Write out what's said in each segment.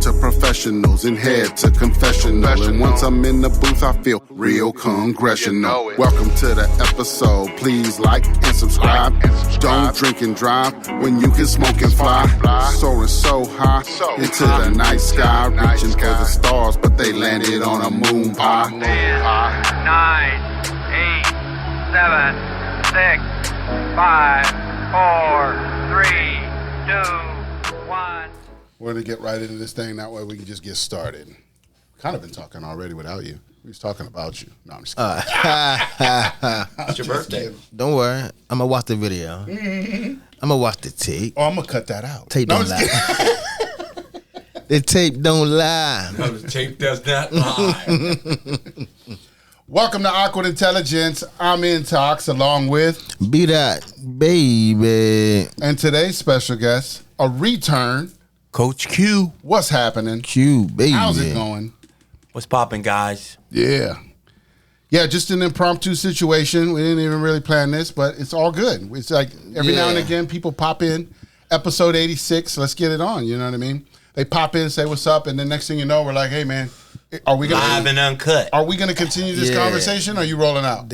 to professionals and head to confessional. And once I'm in the booth, I feel real congressional. Welcome to the episode. Please like and subscribe. Don't drink and drive when you can smoke and fly. Soaring so high into the night sky, reaching for the stars, but they landed on a moon pie. 10, 9, 8, 7, 6, 5, 4, 3, 2, 1. We're going to get right into this thing. That way we can just get started. Kind of been talking already without you. We was talking about you. No, I'm just kidding. It's your birthday. Don't worry. I'm going to watch the video. I'm going to watch the tape. Oh, I'm going to cut that out. Tape don't lie. The tape don't lie. No, the tape does not lie. Welcome to Awkward Intelligence. I'm Intox along with BDot, baby. And today's special guest, a return. Coach Q. What's happening? Q, baby. How's it going? What's popping, guys? Yeah, just an impromptu situation. We didn't even really plan this, but it's all good. It's like every now and again, people pop in. Episode 86, let's get it on. You know what I mean? They pop in, say what's up, and then next thing you know, we're like, hey, man, are we going to... Live and uncut. Are we going to continue this conversation, or are you rolling out?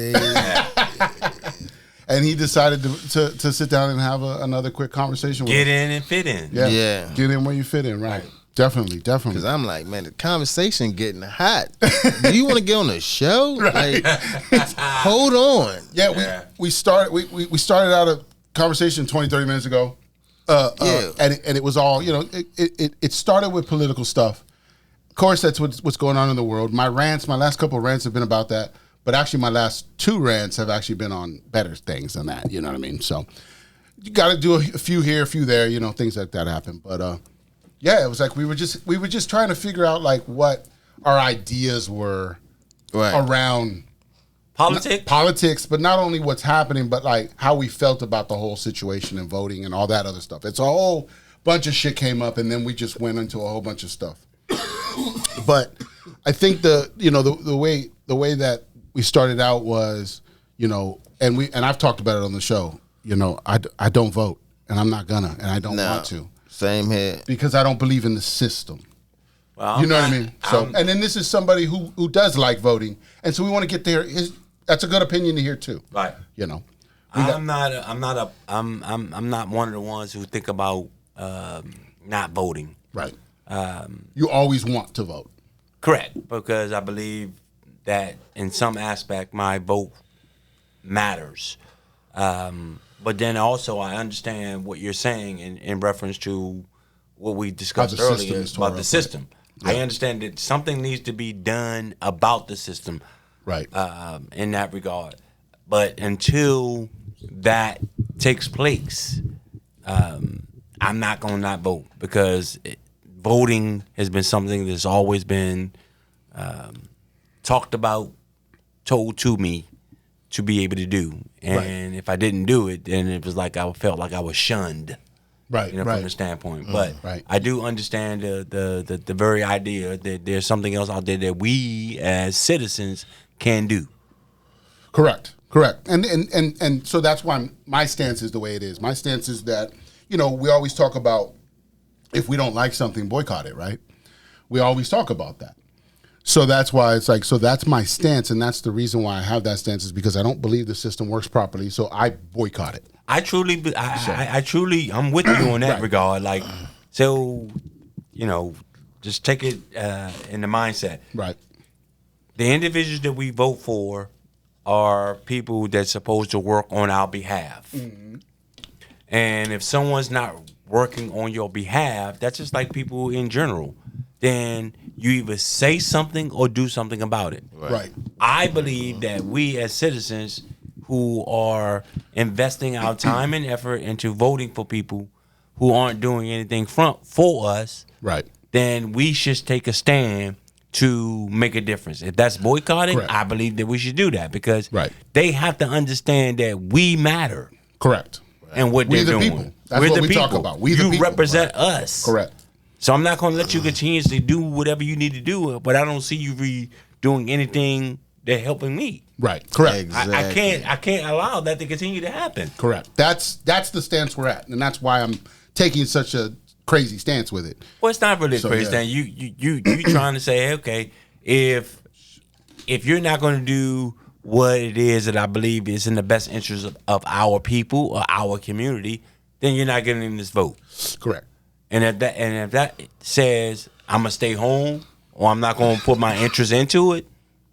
And he decided to sit down and have another quick conversation with Get in and fit in. Yeah. Get in where you fit in, right. Definitely. Because I'm like, man, the conversation getting hot. Do you want to get on the show? Right. Like, hold on. Yeah, we started out a conversation 20, 30 minutes ago. And it was all, it started with political stuff. Of course, that's what's going on in the world. My last couple of rants have been about that. But actually, my last two rants have actually been on better things than that. You know what I mean? So you got to do a few here, a few there. Things like that happen. But it was like we were just trying to figure out like what our ideas were around politics, but not only what's happening, but like how we felt about the whole situation and voting and all that other stuff. It's a whole bunch of shit came up, and then we just went into a whole bunch of stuff. But I think the way that we started out was, and I've talked about it on the show. I don't vote, and I'm not gonna, and I don't want to. Same here. Because I don't believe in the system. Well, you know what I mean? So, and then this is somebody who does like voting, and so we want to get there. That's a good opinion to hear too. Right. I'm not one of the ones who think about not voting. Right. You always want to vote. Correct, because I believe that in some aspect my vote matters. But then also I understand what you're saying in reference to what we discussed earlier about the system. Yeah. I understand that something needs to be done about the system, right? In that regard. But until that takes place, I'm not going to not vote, because voting has been something that's always been talked about, told to me to be able to do. And if I didn't do it, then it was like I felt like I was shunned. Right, from the standpoint. But I do understand the very idea that there's something else out there that we as citizens can do. Correct. And so that's why my stance is the way it is. My stance is that, we always talk about if we don't like something, boycott it, right? We always talk about that. So that's why it's like, so that's my stance, and that's the reason why I have that stance, is because I don't believe the system works properly, so I boycott it. I'm with you in that regard. Like, so, just take it in the mindset. Right. The individuals that we vote for are people that's supposed to work on our behalf. Mm-hmm. And if someone's not working on your behalf, that's just like people in general. Then you either say something or do something about it. Right. I believe that we as citizens who are investing our time and effort into voting for people who aren't doing anything for us, right, then we should take a stand to make a difference. If that's boycotting, correct, I believe that we should do that, because they have to understand that we matter. Correct. And what they're doing. People. That's what we talk about. We the people. You represent us. Correct. So I'm not going to let you continuously do whatever you need to do, but I don't see you doing anything that's helping me. Right. Correct. Exactly. I can't allow that to continue to happen. Correct. That's the stance we're at, and that's why I'm taking such a crazy stance with it. Well, it's not really So, crazy. yeah. You trying to say, okay, if you're not going to do what it is that I believe is in the best interest of our people or our community, then you're not getting this vote. Correct. And if that says I'm gonna stay home or I'm not gonna put my interest into it,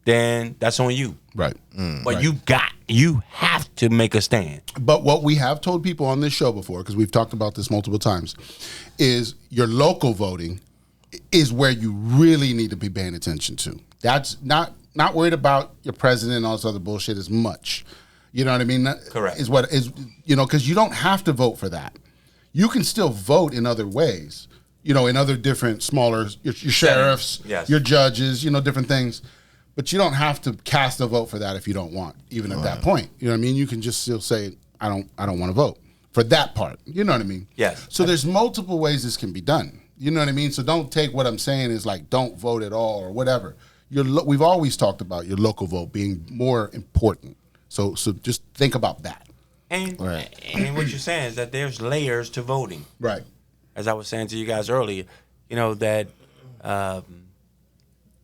then that's on you. Right. But Right. you have to make a stand. But what we have told people on this show before, because we've talked about this multiple times, is your local voting is where you really need to be paying attention to. That's not worried about your president and all this other bullshit as much. You know what I mean? That Correct. Is what is, because you don't have to vote for that. You can still vote in other ways, in other different smaller, your sheriffs, Yes. your judges, different things. But you don't have to cast a vote for that if you don't want, even at that point. You know what I mean? You can just still say, I don't want to vote for that part. You know what I mean? Yes. So there's multiple ways this can be done. You know what I mean? So don't take what I'm saying as like, don't vote at all or whatever. We've always talked about your local vote being more important. So just think about that. And what you're saying is that there's layers to voting. Right. As I was saying to you guys earlier, that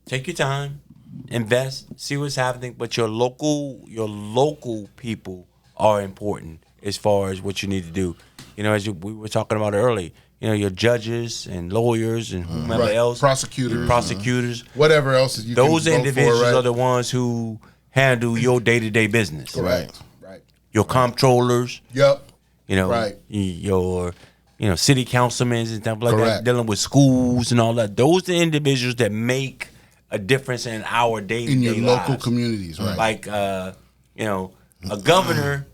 take your time, invest, see what's happening, but your local people are important as far as what you need to do. As we were talking about earlier, your judges and lawyers and whomever Right. else, Prosecutors. Whatever else you those can vote individuals for, right? are the ones who handle your day-to-day business. Right. Your comptrollers, Yep. your city councilmen and stuff like Correct. that, dealing with schools and all that. Those are the individuals that make a difference in our day-to-day In your local lives. communities, right? Like, a governor,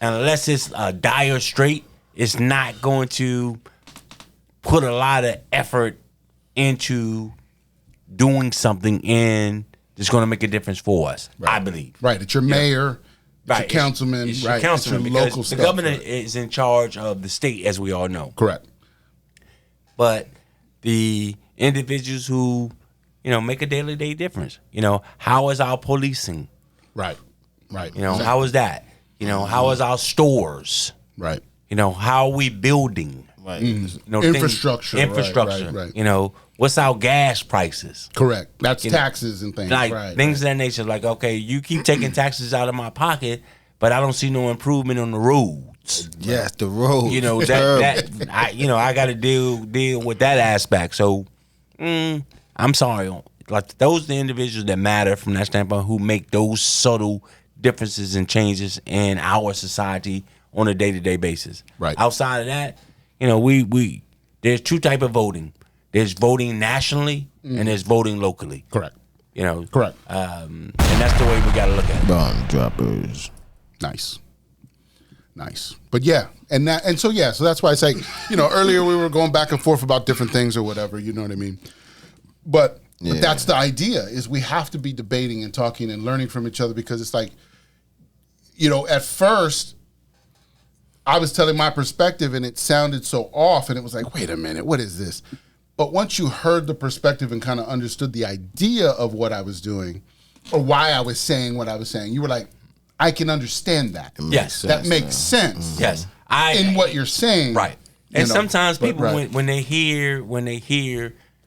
unless it's a dire strait, it's not going to put a lot of effort into doing something that's going to make a difference for us, I believe. Right. It's your mayor, Right. it's your councilman, It's right? your councilman, it's your because local the stuff. governor right. is in charge of the state, as we all know. Correct. But the individuals who, make a daily day difference. How is our policing? Right. How is that? How is our stores? Right. How are we building? Right. Infrastructure. Infrastructure. Right. What's our gas prices? Correct. That's taxes and things. Like right. things of that nature. Like, okay, you keep taking taxes out of my pocket, but I don't see no improvement on the roads. Yes, the road. I got to deal with that aspect. So, I'm sorry. Like, those are the individuals that matter from that standpoint, who make those subtle differences and changes in our society on a day-to-day basis. Right. Outside of that, we there's two type of voting. There's voting nationally and there's voting locally. Correct. Correct. And that's the way we got to look at it. Bomb droppers. Nice. But so that's why I say, earlier we were going back and forth about different things or whatever, you know what I mean? But that's the idea, is we have to be debating and talking and learning from each other, because it's like, at first I was telling my perspective and it sounded so off, and it was like, wait a minute, what is this? But once you heard the perspective and kind of understood the idea of what I was doing or why I was saying what I was saying, you were like, I can understand that. Yes. That makes sense. Yes. In what you're saying. Right. And sometimes people, right. when they hear,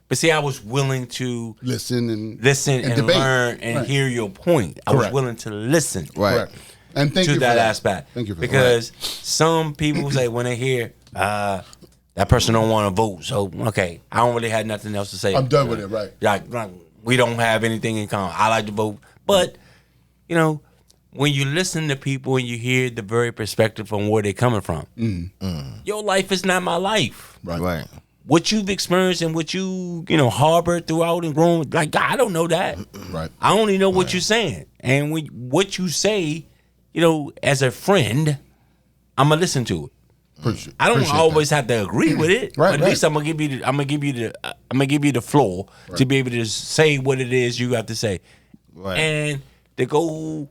but see, I was willing to listen and and debate. learn and Right. hear your point. I was Correct. willing to listen. Right. Correct. And thank to you that for that aspect. Thank you for because some people say when they hear that person don't want to vote, so okay, I don't really have nothing else to say. I'm done with it, right? Like we don't have anything in common. I like to vote, but when you listen to people and you hear the very perspective from where they're coming from, your life is not my life. Right. What you've experienced and what you harbored throughout and grown, like I don't know that. Right. I only know what you're saying, and what you say, as a friend, I'm gonna listen to it. I don't always have to agree with it, Right, but at least I'm gonna give you the floor to be able to say what it is you have to say, and to go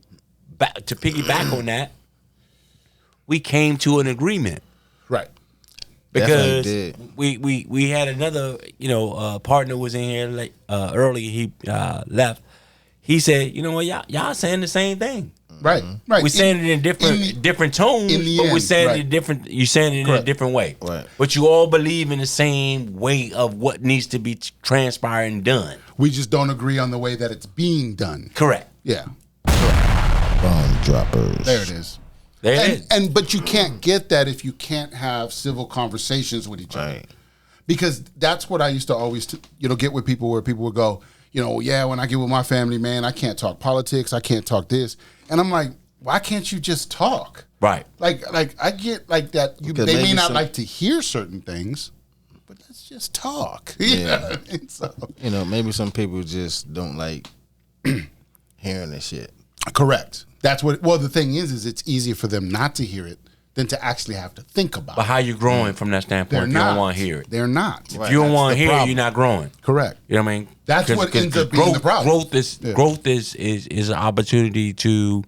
back to piggyback on that, we came to an agreement, Right. because Definitely we had another partner was in here earlier. He left. He said, you know what, y'all saying the same thing. Right. We're saying it in different tones, but we're saying it different. You're saying it in a different way. Right. But you all believe in the same way of what needs to be transpired and done. We just don't agree on the way that it's being done. Correct. Yeah. Bomb droppers. There it is. But you can't get that if you can't have civil conversations with each other. Because that's what I used to always, get with people where people would go, when I get with my family, man, I can't talk politics. I can't talk this. And I'm like, why can't you just talk? Right. Like I get like that. They may not like to hear certain things, but let's just talk. Yeah. So, maybe some people just don't like hearing this shit. Correct. That's what. Well, the thing is it's easier for them not to hear it than to actually have to think about it. But how you growing from that standpoint if you don't want to hear it? They're not. If you don't want to hear it, you're not growing. Correct. You know what I mean? That's what ends up being the problem. Growth is an opportunity to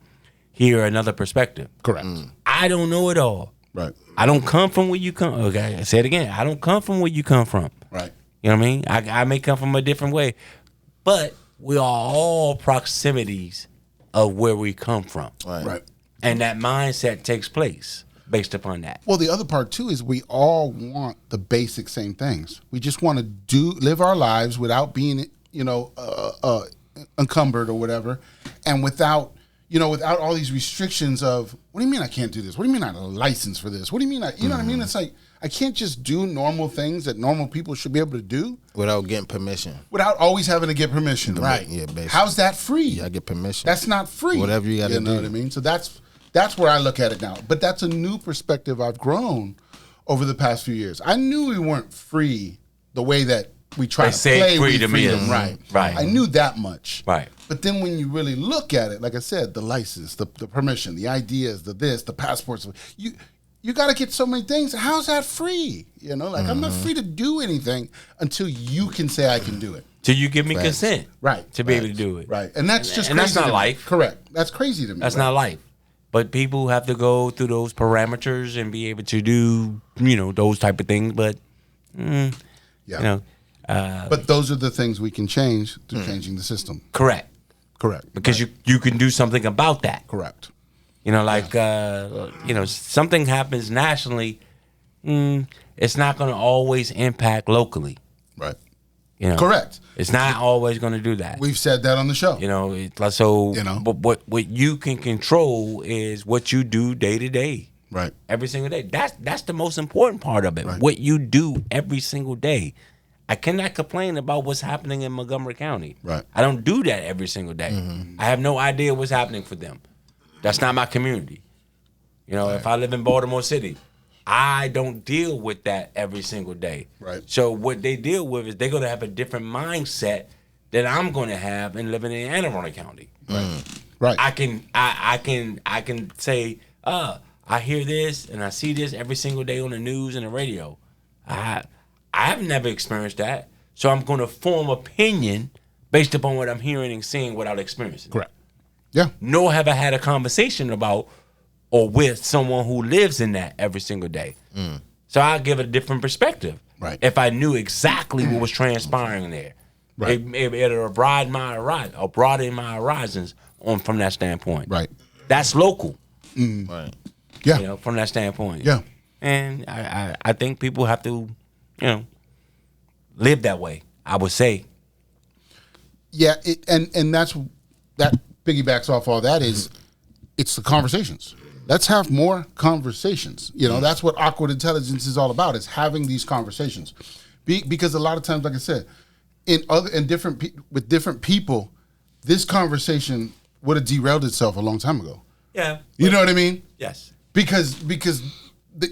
hear another perspective. Correct. I don't know it all. Right. I don't come from where you come. Okay, I say it again. I don't come from where you come from. Right. You know what I mean? I may come from a different way, but we are all proximities of where we come from. Right. And that mindset takes place based upon that. Well, the other part too is we all want the basic same things. We just want to live our lives without being, encumbered or whatever, and without all these restrictions of what do you mean I can't do this? What do you mean I have a license for this? What do you mean what I mean? It's like I can't just do normal things that normal people should be able to do without getting permission. Without always having to get permission. Right. Yeah, basically. How's that free? You gotta get permission. That's not free. Whatever you gotta do. You know what I mean? So that's where I look at it now. But that's a new perspective I've grown over the past few years. I knew we weren't free the way that we try to play with freedom. Right. I knew that much. Right. But then when you really look at it, like I said, the license, the permission, the ideas, the passports, you got to get so many things. How's that free? I'm not free to do anything until you can say I can do it. Till you give me consent. Right. To be able to do it. Right. And that's just and crazy. That's not life. Correct. That's crazy to me. That's not life. But people have to go through those parameters and be able to do, those type of things. But, but those are the things we can change through changing the system. Correct. Because you can do something about that. Correct. Something happens nationally, it's not going to always impact locally. Right. Correct. It's not always going to do that. We've said that on the show. But what you can control is what you do day to day. Right. Every single day. That's the most important part of it. Right. What you do every single day. I cannot complain about what's happening in Montgomery County. Right. I don't do that every single day. I have no idea what's happening for them. That's not my community. If I live in Baltimore City, I don't deal with that every single day. Right. So what they deal with is they're going to have a different mindset that I'm going to have in living in Anne Arundel County. Right. I can say, I hear this and I see this every single day on the news and the radio. I've never experienced that. So I'm going to form opinion based upon what I'm hearing and seeing without experiencing. Correct. Yeah. Nor have I had a conversation about or with someone who lives in that every single day. So I give it a different perspective. Right. If I knew exactly what was transpiring there. Right. It'll broaden my horizons from that standpoint. Right. That's local. Right. Yeah. From that standpoint. Yeah. And I think people have to, live that way, I would say. Yeah, and that piggybacks off all that is it's the conversations. Let's have more conversations. That's what awkward intelligence is all about, is having these conversations. Because a lot of times, like I said, with different people, this conversation would have derailed itself a long time ago. Yeah. You know what I mean? Yes. Because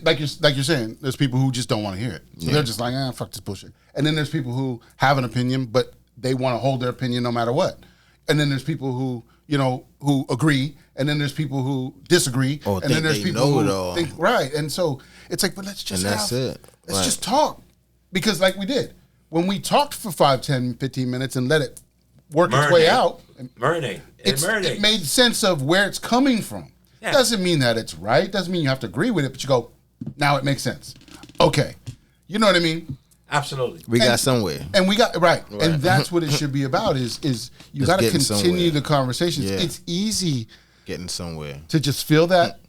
like you're saying, there's people who just don't want to hear it. So they're just like, fuck this bullshit. And then there's people who have an opinion, but they want to hold their opinion no matter what. And then there's people who agree, and then there's people who disagree, and then there's people who think right. And so it's like, but let's just let's just talk. Because like we did, when we talked for 5, 10, 15 minutes and let it work its way out, it made sense of where it's coming from. Yeah. Doesn't mean that it's right. Doesn't mean you have to agree with it, but you go, now it makes sense. Okay. You know what I mean? Absolutely. We got somewhere. And we got, right. And that's what it should be about is you got to continue the conversations. Yeah. It's easy getting somewhere. To just feel that,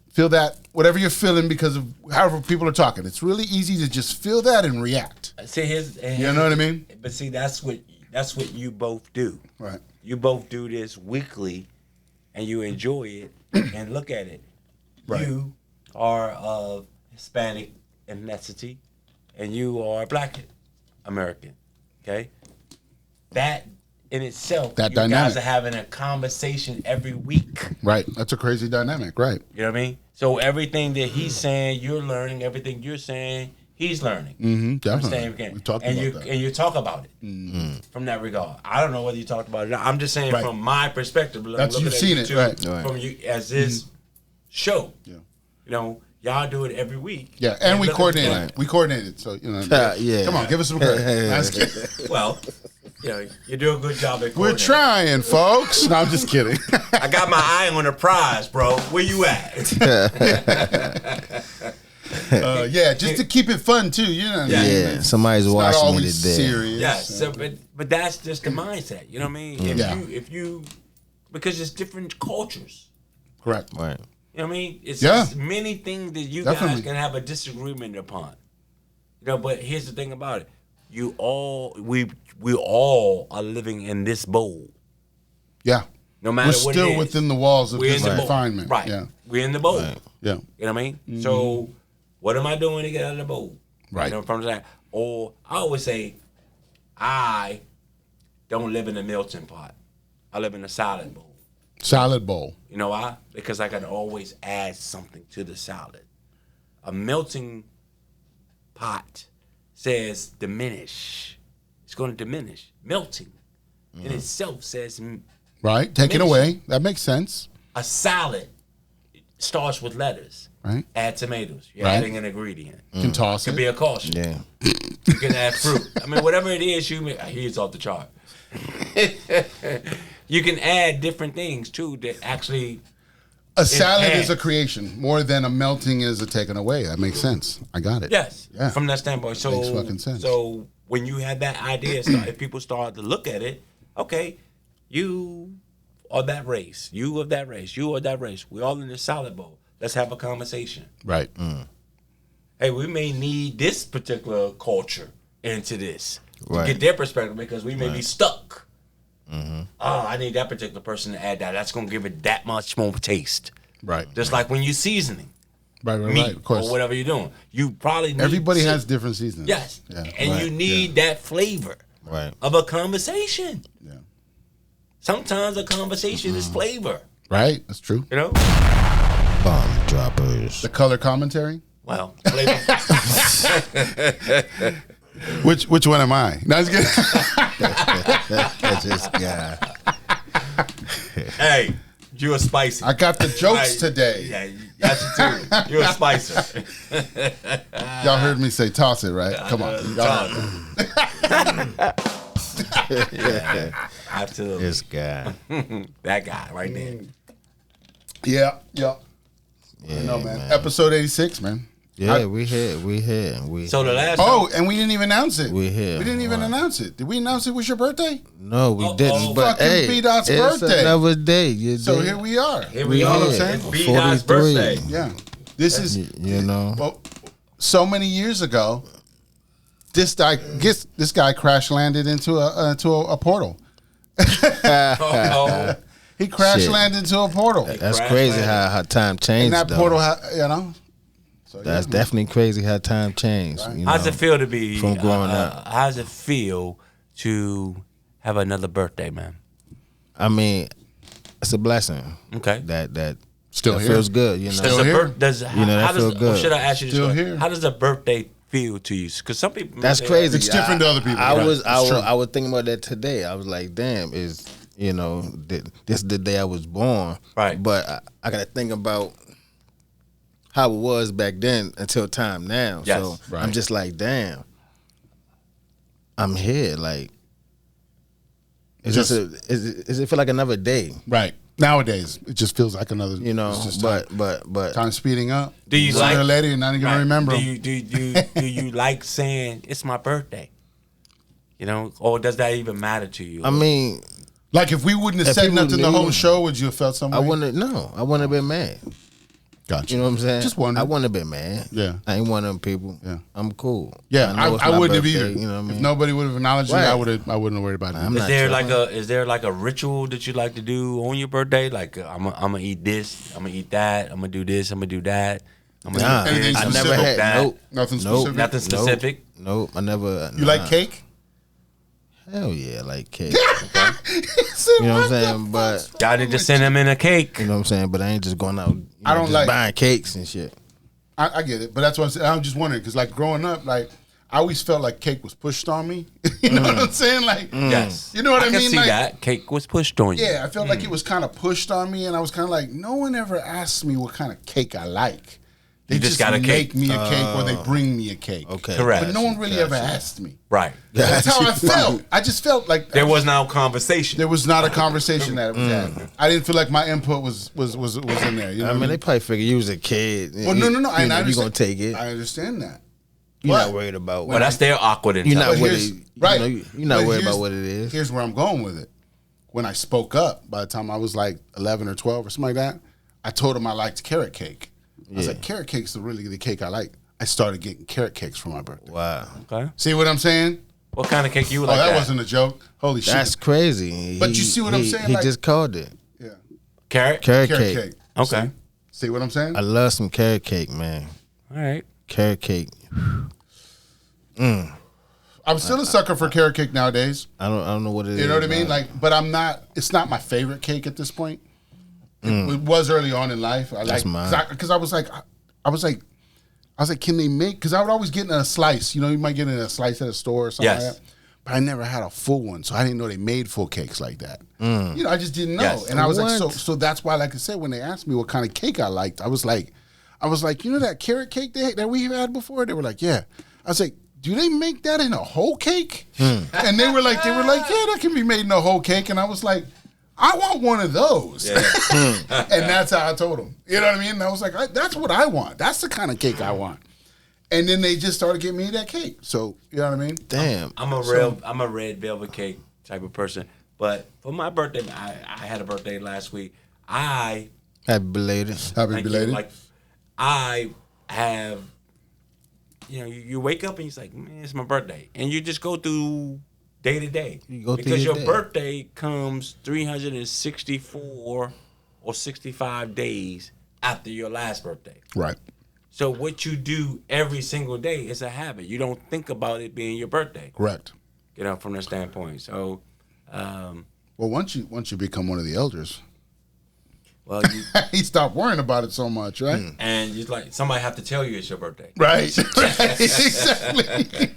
whatever you're feeling because of however people are talking. It's really easy to just feel that and react. See, You know what I mean? But see, that's what you both do. Right. You both do this weekly, and you enjoy it and look at it. Right. You are of Hispanic ethnicity, and you are Black American. Okay, that in itself, That you dynamic. guys are having a conversation every week. Right. That's a crazy dynamic. Right. You know what I mean? So everything that he's saying, you're learning. Everything you're saying, he's learning. Mm-hmm. Definitely. Understand? We talked and about you that. and you talk about it from that regard. I don't know whether you talked about it. I'm just saying Right. from my perspective. That's looking you've at seen you it, two, right. From you as this show. Yeah. You know, y'all do it every week. Yeah, and we look at coordinated. that. We coordinated. So you know. Yeah. Come on, give us some credit. That's good. Well, you know, you do a good job at We're coordinating. trying, folks. No, I'm just kidding. I got my eye on the prize, bro. Where you at? Yeah, just to keep it fun too. You know. Yeah, somebody's It's not watching me always today. serious. Yeah, so, but that's just the mindset. You know what I mean? If you because it's different cultures. Correct. Right. You know what I mean? It's Yeah. just many things that you Definitely. guys can have a disagreement upon. You know, but here's the thing about it. We all are living in this bowl. Yeah. No matter We're what still it is. within the walls of We're this in the bowl. confinement. Right. Yeah. We're in the bowl. Right. Yeah. You know what I mean? So what am I doing to get out of the bowl? Right. You know what I'm saying? Or I always say, I don't live in a melting pot. I live in a salad bowl. Salad bowl. You know why? Because I can always add something to the salad. A melting pot says diminish. It's going to diminish. Melting in itself says Right. Take it Diminish. away. That makes sense. a salad starts with lettuce. Right. Add tomatoes. You're Right. adding an ingredient. You can toss Could it. be a caution. Yeah. You can add fruit. I mean, whatever it is, he's off the chart. You can add different things too that actually. A salad is enhance. a creation more than a melting is a taken away. That makes sense. I got it. Yes, Yeah. from that standpoint. So, Makes fucking sense. So when you have that idea, if people start to look at it, okay, you are that race. You of that race. You are that race. We all in this salad bowl. Let's have a conversation. Right. Hey, we may need this particular culture into this to Right. get their perspective because we may be stuck. Oh, I need that particular person to add that. That's going to give it that much more taste. Right. Just like when you're seasoning Right. Right. meat Right. Of course. or whatever you're doing, you probably need Everybody has different seasons. Yes. Yeah. And Right. you need that flavor Right. of a conversation. Yeah. Sometimes a conversation is flavor. Right. That's true. You know? Bomb droppers. The color commentary. Well, flavor. Which one am I? No, it's good. That's this guy. Hey, you're a spicy. I got the jokes Right. today. Yeah, that's you too. You're a spicer. Y'all heard me say toss it, right? Come on. Y'all Absolutely. This guy. That guy right there. Yeah. Yeah. Yeah, I know, man. Episode 86, man. Yeah, we here. So the last Oh, and we didn't even announce it. We here. We didn't even Wow. announce it. Did we announce it was your birthday? No, we didn't. But Fucking hey, BDot's it's birthday. another day. You So dig? here we are. Here we we are. are. It's It's BDot's 43. birthday. Yeah. This is, You know. well, so many years ago, this guy crash landed into a portal. Oh, He crash Shit. landed into a portal. That's Crash crazy landed. how time changed. And that though. portal, you know. So, That's yeah, definitely crazy how time changed. You how's know? it feel to be From growing up. How's it feel to have another birthday, man? I mean, it's a blessing. Okay. That Still that here. feels good. You know. Still Does a here. that feel good. Should I ask you this? Still question? here. How does a birthday feel to you? Because some people That's crazy. It's different to other people. I Right. was It's true. I was thinking about that today. I was like, damn, this is the day I was born. Right. But I got to think about how it was back then until time now. Yes. So Right. I'm just like, damn, I'm here. Like, it's Just- it feel like another day, Right. Nowadays, it just feels like another. you know? it's just time, But time speeding up. Do you Sooner or like- later, you're not even gonna Right. remember. Do you like saying it's my birthday? You know, or does that even matter to you? I mean, Like if we wouldn't have If said people nothing the knew- whole show, would you have felt some way? I wouldn't have been mad. Gotcha. You know what I'm saying? Just wondering. I wouldn't have been mad. Yeah. I ain't one of them people. Yeah. I'm cool. Yeah, know it's I my wouldn't have birthday, either. You know what I mean? If nobody would have acknowledged Right. me, I wouldn't have worried about it. I'm Is not there tripping. like a ritual that you like to do on your birthday? Like I'm gonna eat this, I'm gonna eat that, I'm gonna do this, I'm gonna do that. I'm gonna Nah, do Anything this, I I'm never gonna do had that. nope. Nothing Nope. specific? Nothing specific. Nope. I never. You like cake? Hell yeah, I like cake. You You know what I'm saying? But Y'all need to send him in a cake. you know what I'm saying? But I ain't just going out. I don't just like- buying cakes and shit. I get it, but that's what I'm saying. I'm just wondering because, like, growing up, like, I always felt like cake was pushed on me. You know what I'm saying? Like, Yes, you know what I can mean? see Like, that cake was pushed on you. yeah, I felt like it was kind of pushed on me, and I was kind of like, no one ever asked me what kind of cake I like. They You just got a make cake. me a cake, or they bring me a cake. Okay. Correct. But no one really ever asked me. Right. That's how I felt. I just felt like There was no conversation. there was not a conversation that was had. I didn't feel like my input was in there. You know I what mean, they probably figure you was a kid. Well, no. You know, I you understand. gonna take it. I understand that. You're but- not worried about. Well, that's their awkward You're intel. not But with here's- it. right. You're not But worried here's- about what it is. Here's where I'm going with it. When I spoke up, by the time I was like 11 or 12 or something like that, I told him I liked carrot cake. I was like, carrot cake's really the cake I like. I started getting carrot cakes for my birthday. Wow, Okay. See what I'm saying? What kind of cake you Oh, like? that wasn't a joke. Holy that's shit. crazy. But you see what I'm saying? He Like- just called it Yeah. carrot. carrot Carrot cake. cake. Okay. See what I'm saying? I love some carrot cake, man. All right. Carrot cake. I'm still a sucker for carrot cake nowadays. I don't know what it is. You know what I mean? man. Like, but I'm not. It's not my favorite cake at this point. It was early on in life. I That's like mine. because I was like, can they make? Because I would always get in a slice. You know, you might get in a slice at a store or something Yes. like that. But I never had a full one, so I didn't know they made full cakes like that. You know, I just didn't know, Yes. and I was like, What? so that's why, like I said, when they asked me what kind of cake I liked, I was like, you know that carrot cake that we had before? They were like, yeah. I was like, do they make that in a whole cake? And they were like, yeah, that can be made in a whole cake. And I was like, I want one of those. And that's how I told them. You know what I mean? And I was like, that's what I want. That's the kind of cake I want. And then they just started getting me that cake. So, you know what I mean? Damn. I'm a red velvet cake type of person. But for my birthday, I had a birthday last week. Happy belated. Happy Thank you. belated. Like I have, you wake up and you're like, man, it's my birthday, and you just go through day to day You go through because your your day. birthday comes 364 or 65 days after your last birthday. Right. So what you do every single day is a habit. You don't think about it being your birthday. Correct. From that standpoint. So, Well, once you become one of the elders, well, you, he stopped worrying about it so much, right? and you like somebody have to tell you it's your birthday. Right. Right. Exactly.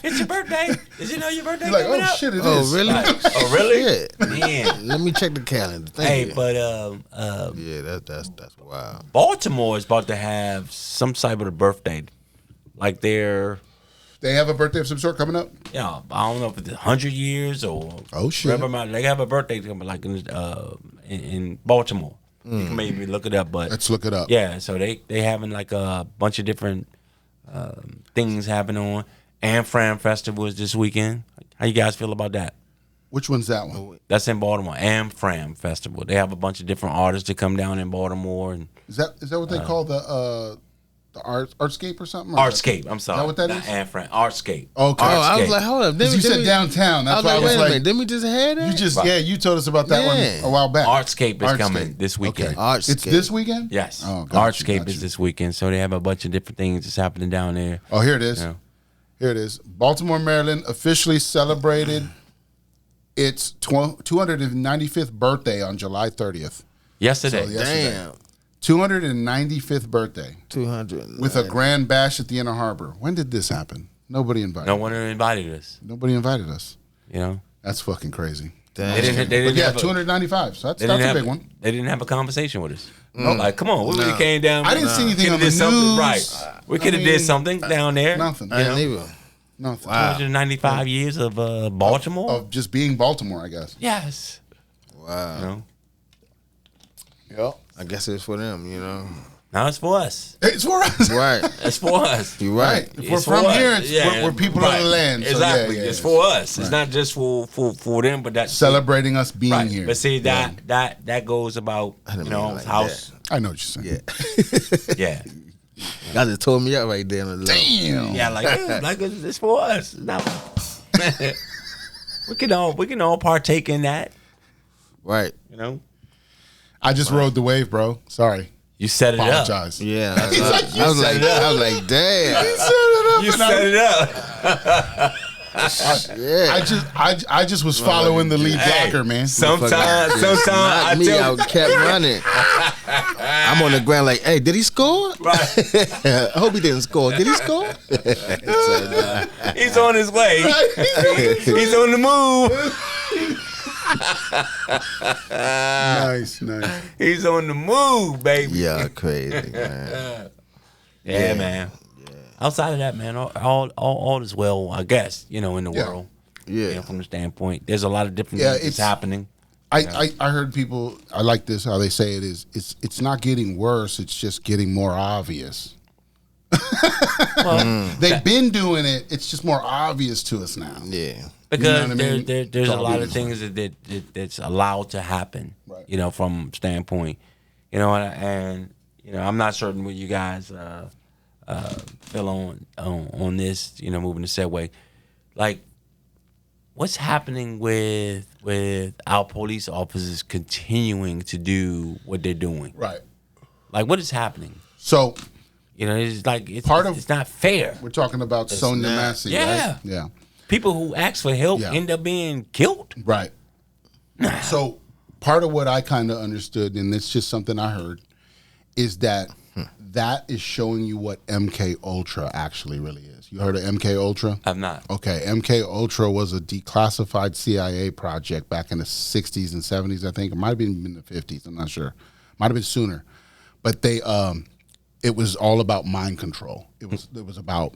It's your birthday. Did you know your birthday You're like, coming oh up? shit, it is. Oh, really? Oh, really? Yeah. Man. Let me check the calendar. Thank Hey, you. but Yeah, that's wild. Baltimore is about to have some type of a birthday, like they're, They have a birthday of some sort coming up. I don't know if it's 100 years or Oh, shit. whatever amount. They have a birthday coming like in Baltimore. You can maybe look it up, but Let's look it up. yeah. So they having like a bunch of different things happening on. Fram Festival is this weekend. How you guys feel about that? Which one's that one? That's in Baltimore. Fram Festival. They have a bunch of different artists that come down in Baltimore and Is that what they call the Artscape or something? Or Artscape. I'm sorry. Is that what that Not is? Fram. Artscape. Okay. Oh, I was Artscape. like, hold up. Because you said we- downtown. I That's was why like, I was wait a like, minute. Didn't we just have that? you just you told us about that Yeah. one a while back. Artscape is Artscape. coming this weekend. Okay. Artscape. It's this weekend? Yes. Oh, got you, Artscape got is you. this weekend, so they have a bunch of different things that's happening down there. Oh, here it is. Yeah. Here it is. Baltimore, Maryland officially celebrated its 295th birthday on July 30th. Yesterday. So, yesterday. Damn. 295th birthday 200. with a grand bash at the Inner Harbor. When did this happen? Nobody invited. No one invited us. Nobody invited us. You know, That's fucking crazy. they didn't But yeah, have 295. So they that's didn't a have big one. They didn't have a conversation with us. Like, come on, we really came down. I didn't see anything coulda on the did something, news. right? We could have mean, did something down there. Nothing. I didn't even. Nothing. Wow. 195 years of Baltimore. Of just being Baltimore, I guess. Yes. Wow. You know, Yep. I guess it's for them, you know. Now it's for us. It's for us. Right. It's for us. You're right. If we're from here, we're people on the land. So Exactly. yeah, It's for us. It's not just for them, but that's celebrating us being here. But see that goes about house. I know what you're saying. Yeah. Y'all just told me up right there. Damn. Yeah, like it's for us. Now, we can all partake in that. Right. I just rode the wave, bro. Sorry. You set it Apologize. up. Yeah. I was like, damn. You set it up. I just was following the lead blocker, man. Sometimes I kept running. I'm on the ground like, hey, did he score? Right. I hope he didn't score. Did he score? He's on his way. He's on the move. Nice. He's on the move, baby. Yeah, crazy, man. Yeah, man. Yeah. Outside of that, man, all is well, I guess, in the world. Yeah. From the standpoint, there's a lot of different things that's happening. I heard people. I like this how they say it is. It's not getting worse. It's just getting more obvious. Well, they've been doing it. It's just more obvious to us now. Yeah. Because there's a lot of things that's allowed to happen, right. From standpoint, and I'm not certain what you guys feel on this, moving the segue, like what's happening with our police officers continuing to do what they're doing, Right? Like what is happening? So, it's like it's not fair. We're talking about Sonya Massey, yeah, right? Yeah. People who ask for help end up being killed. Right. So part of what I kind of understood, and it's just something I heard, is that that is showing you what MK Ultra actually really is. You heard of MK Ultra? I've not. Okay, MK Ultra was a declassified CIA project back in the 60s and 70s, I think. It might have been in the 50s, I'm not sure. Might have been sooner. But they it was all about mind control. It was about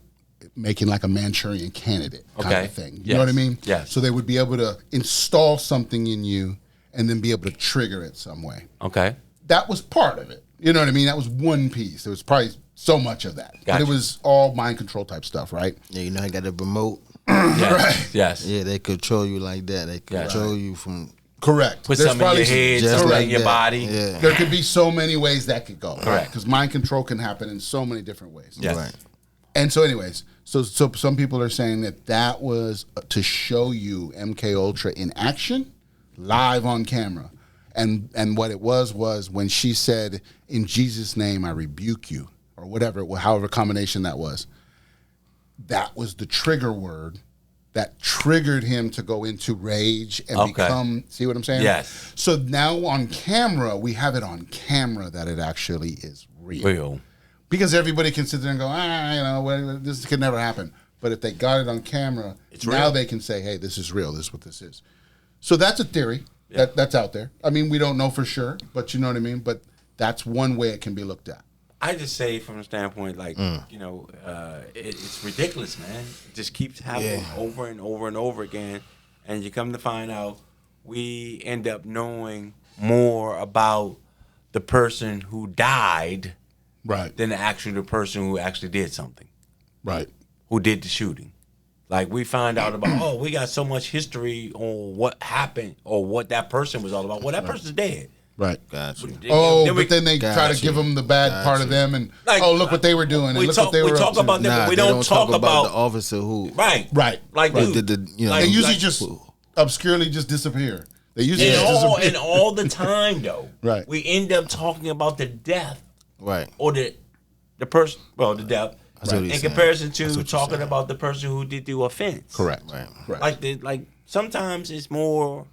making like a Manchurian candidate kind of thing. You know what I mean? Yes. So they would be able to install something in you and then be able to trigger it some way. Okay. That was part of it. You know what I mean? That was one piece. There was probably so much of that. Gotcha. But it was all mind control type stuff, right? Yeah, I got a remote. Yes. Right. Yes. Yeah, they control you like that. They control you from... Correct. Put something in your head, something in your body. Yeah. There could be so many ways that could go. Correct. Because mind control can happen in so many different ways. Yes. Right. And so anyways, so some people are saying that was to show you MK Ultra in action, live on camera. And what it was when she said, "In Jesus' name I rebuke you," or whatever, however combination that was the trigger word that triggered him to go into rage and become, see what I'm saying? Yes. So now on camera, we have it on camera that it actually is real. Because everybody can sit there and go, well, this could never happen. But if they got it on camera, now they can say, hey, this is real. This is what this is. So that's a theory that's out there. I mean, we don't know for sure, but you know what I mean? But that's one way it can be looked at. I just say from the standpoint, like, it's ridiculous, man. It just keeps happening over and over and over again. And you come to find out, we end up knowing more about the person who died than the person who actually did something. Right. Who did the shooting. Like, we find out about, we got so much history on what happened or what that person was all about. Well, that person's dead. Right. Got you. But then they try to give them the bad part of them and, look what they were doing. And look what they were talk up about to. them, but we don't talk about the officer who... Right. Like, dude, they usually just obscurely just disappear. They usually just disappear. And all the time, though. Right. We end up talking about the death. Right. Or the person, the death. Right. In comparison to talking about the person who did the offense. Correct. Right. Like sometimes it's more...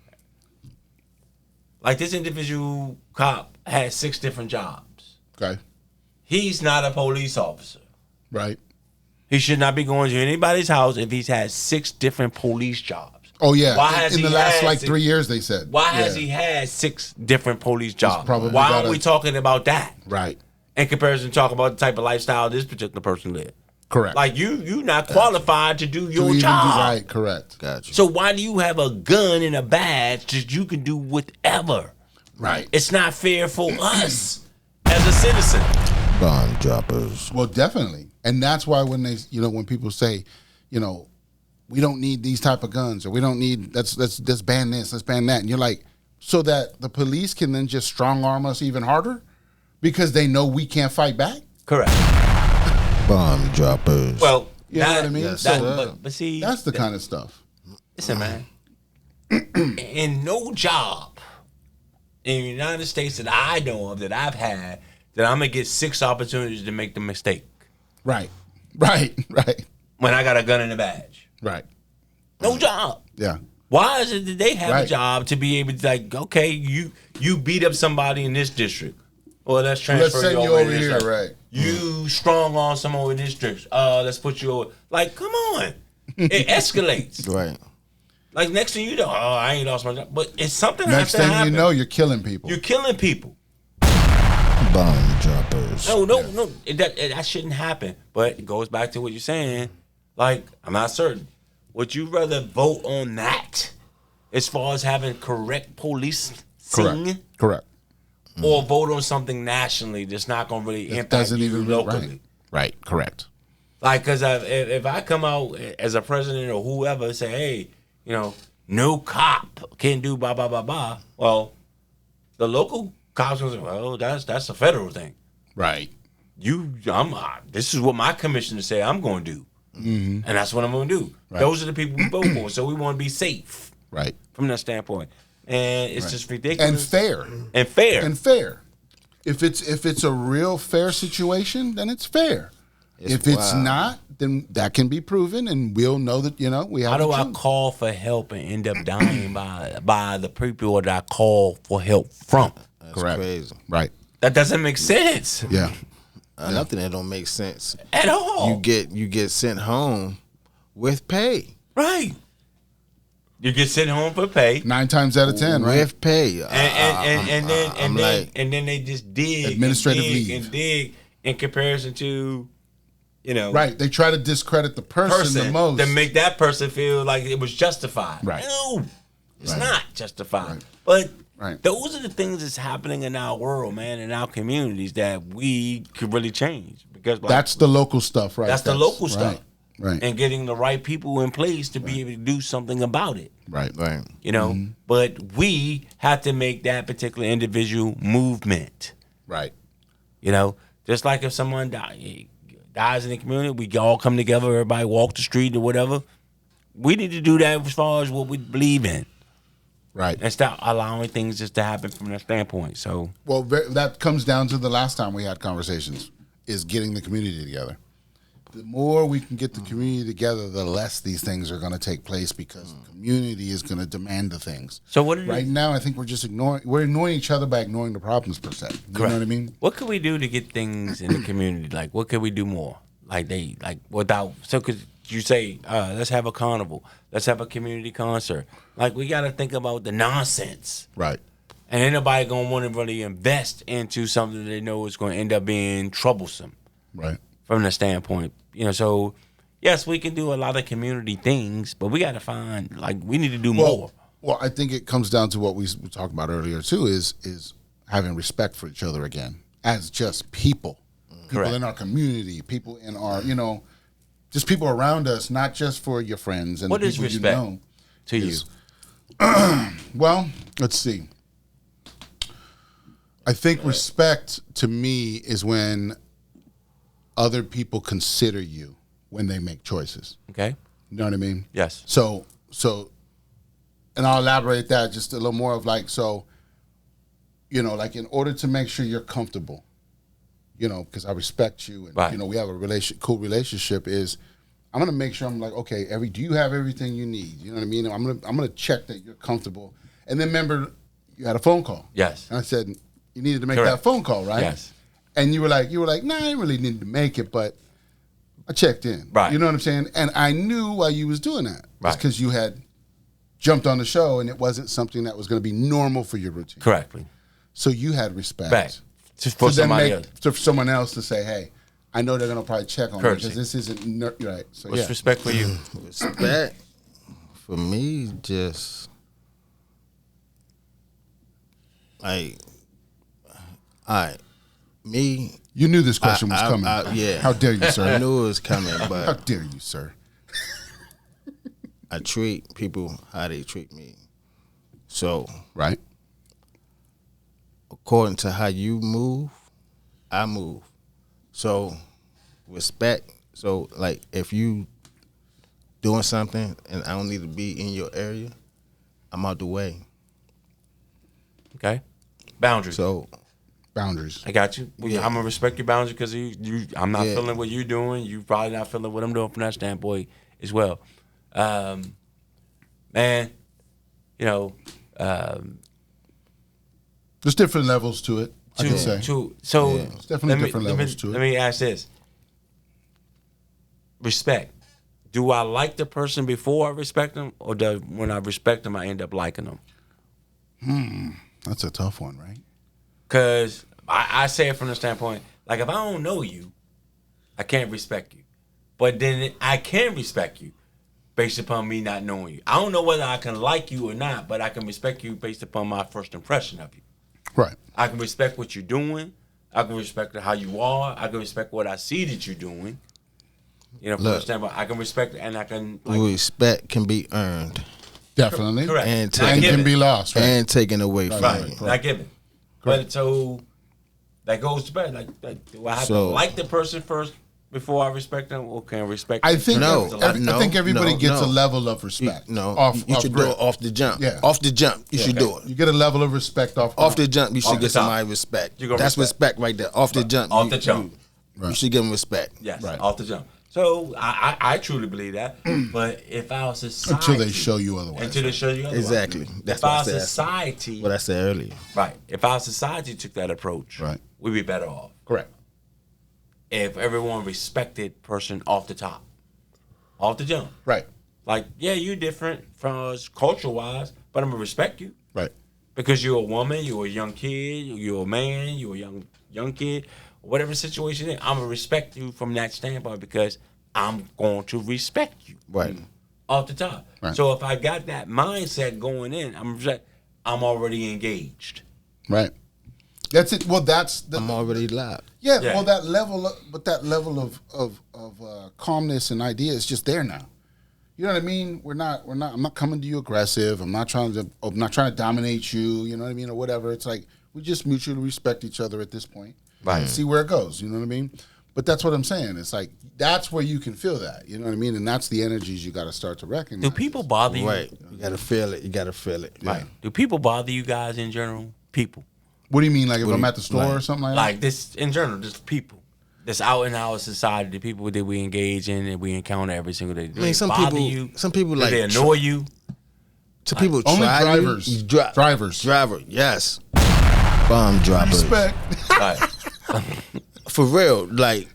Like this individual cop has 6 different jobs. Okay. He's not a police officer. Right. He should not be going to anybody's house if he's had 6 different police jobs. Oh, yeah. Why has in he the last had 3 years, they said. Why has he had 6 different police jobs? Why aren't we talking about that? Right. In comparison to talk about the type of lifestyle this particular person lived. Correct. Like you not qualified to do your job. Right, correct. Gotcha. So why do you have a gun and a badge that you can do whatever? Right. It's not fair for us as a citizen. Bomb droppers. Well, definitely. And that's why when they, when people say, we don't need these type of guns, or we don't need, let's ban this, let's ban that. And you're like, so that the police can then just strong arm us even harder because they know we can't fight back? Correct. Bomb droppers. Well, you know what I mean? Yes, but see, that's the kind of stuff. Listen, man. In no job in the United States that I know of that I've had that I'm gonna get 6 opportunities to make the mistake. Right. When I got a gun and a badge. Right. No job. Yeah. Why is it that they have a Right. job to be able to, like, okay, you beat up somebody in this district. Well, let's transfer Let's send you over over to this here, side. right. You strong on someone in this district. Let's put you over. Like, come on. It escalates. Right. Like, next thing you know, I ain't lost my job. But it's something Next has to thing happen. you know, you're killing people. You're killing people. Bomb droppers. No, that shouldn't happen. But it goes back to what you're saying. Like, I'm not certain. Would you rather vote on that as far as having correct policing? Correct. Or vote on something nationally that's not going to really impact Doesn't you even locally? Right. Correct. Like, because if I come out as a president or whoever and say, hey, no cop can do blah, blah, blah, blah. Well, the local cops will say, well, that's a federal thing. Right. This is what my commissioner say I'm going to do. Mm-hmm. And that's what I'm going to do. Right. Those are the people we vote for. So we want to be safe. Right. From that standpoint. And it's just ridiculous. And fair. And fair. If it's a real fair situation, then it's fair. If it's not, then that can be proven, and we'll know that we have. How do I call for help and end up dying by the people that I call for help from? That's crazy. Right. That doesn't make sense. Yeah. Nothing that don't make sense at all. You get sent home with pay. Right. You get sent home for pay 9 times out of 10, right? With pay, and then they just dig administrative leave and dig in comparison to, right. They try to discredit the person the most to make that person feel like it was justified. Right. No, it's not justified. Right. But those are the things that's happening in our world, man, in our communities that we could really change because that's the local stuff, right? That's the local stuff. Right. And getting the right people in place to be able to do something about it. Right. But we have to make that particular individual movement. Right. Just like if someone dies in the community, we all come together, everybody walk the street or whatever. We need to do that as far as what we believe in. Right. And stop allowing things just to happen from that standpoint. So, well, that comes down to the last time we had conversations, is getting the community together. The more we can get the community together, the less these things are going to take place because the community is going to demand the things. So what right now, I think we're just ignoring each other by ignoring the problems per se. You know what I mean? What can we do to get things in the community? Like, what can we do more? Because you say, let's have a carnival, let's have a community concert. Like, we got to think about the nonsense, right? And ain't nobody gonna want to really invest into something they know is going to end up being troublesome, right? From the standpoint, so yes, we can do a lot of community things, but we got to find, we need to do more. Well, I think it comes down to what we talked about earlier too, is having respect for each other again as just people. People in our community, people in our, just people around us, not just for your friends and what the is people respect to you? Well, let's see. I think respect to me is when other people consider you when they make choices. Okay. You know what I mean? Yes. So, and I'll elaborate that just a little more of in order to make sure you're comfortable, because I respect you and, right. We have a cool relationship is I'm going to make sure I'm like, okay, do you have everything you need? You know what I mean? I'm going to check that you're comfortable. And then remember, you had a phone call. Yes. And I said, you needed to make Correct. that phone call, right? Yes. And you were like, nah, I didn't really need to make it, but I checked in. Right. You know what I'm saying? And I knew why you was doing that. Right. It's because you had jumped on the show and it wasn't something that was going to be normal for your routine. Correctly. So you had respect. Right. Just for somebody else. For someone else to say, hey, I know they're going to probably check on Courtesy. me because this isn't right. So what's respect for you? Respect for me, just Me, You knew this question was coming. yeah. How dare you, sir? I knew it was coming, How but dare you, sir? I treat people how they treat me. So, Right. according to how you move, I move. So, respect. So, like, if you doing something and I don't need to be in your area, I'm out the way. Okay. Boundaries. So, Boundaries. I got you. Yeah. I'm gonna respect your boundaries because I'm not Yeah. feeling what you're doing. You probably not feeling what I'm doing from that standpoint as well. Man, you know, There's different levels to it. I can say. so Yeah. There's definitely different levels to it. Let me ask this: respect. Do I like the person before I respect them, or when I respect them, I end up liking them? That's a tough one, right? Because I say it from the standpoint, like if I don't know you, I can't respect you. But then I can respect you based upon me not knowing you. I don't know whether I can like you or not, but I can respect you based upon my first impression of you. Right. I can respect what you're doing. I can respect how you are. I can respect what I see that you're doing. You know, from the Look. standpoint, I can respect and I can respect can be earned Definitely. correct. And Not And given. can be lost, right? and taken away from Right, you. not given. But so that goes to back. Like, do I have to So- like the person first before I respect them, or can I respect? I them think first? No, I think everybody no, gets no. a level of respect. No, off, you off should do rip. it off the jump. Yeah. Off the jump, you should do it. You get a level of respect off Off the jump, you Off should the get top. somebody respect. You gonna That's respect right there. Off the jump. Off the jump. You should give them respect. Yes, Right. off the jump. So I truly believe that. But if our society until they show you otherwise. until they show you otherwise. Exactly. That's if what I our said. society What I said earlier. right, if our society took that approach, Right. we'd be better off. Correct. If everyone respected person off the top, off the jump. Right. Like, yeah, you're different from us culture wise, but I'm gonna respect you. Right. Because you're a woman, you're a young kid, you're a man, you're a young kid, whatever the situation is, I'm gonna respect you from that standpoint because I'm going to respect you Right. off the top. Right. So if I got that mindset going in, I'm already engaged. Right. That's it. Well, that's the I'm already live. yeah. Yeah. Well, that level, of calmness and idea is just there now. You know what I mean? We're not. I'm not coming to you aggressive. I'm not trying to dominate you. You know what I mean, or whatever. It's like we just mutually respect each other at this point. Right. And see where it goes. You know what I mean? But that's what I'm saying. It's like that's where you can feel that. You know what I mean? And that's the energies you got to start to recognize. Do people bother you? Right. You gotta feel it. You gotta feel it. Right. Do people bother you guys in general? People. What do you mean? Like if What do I'm you- at the store or something like that? Like this in general, just people. That's out in our society, the people that we engage in and we encounter every single day. Do I mean, some they bother people. you? Some people Do like. they annoy you? Some people Only try drivers. You. Drivers. Driver. Yes. Bomb droppers. Respect. Right. For real. Like.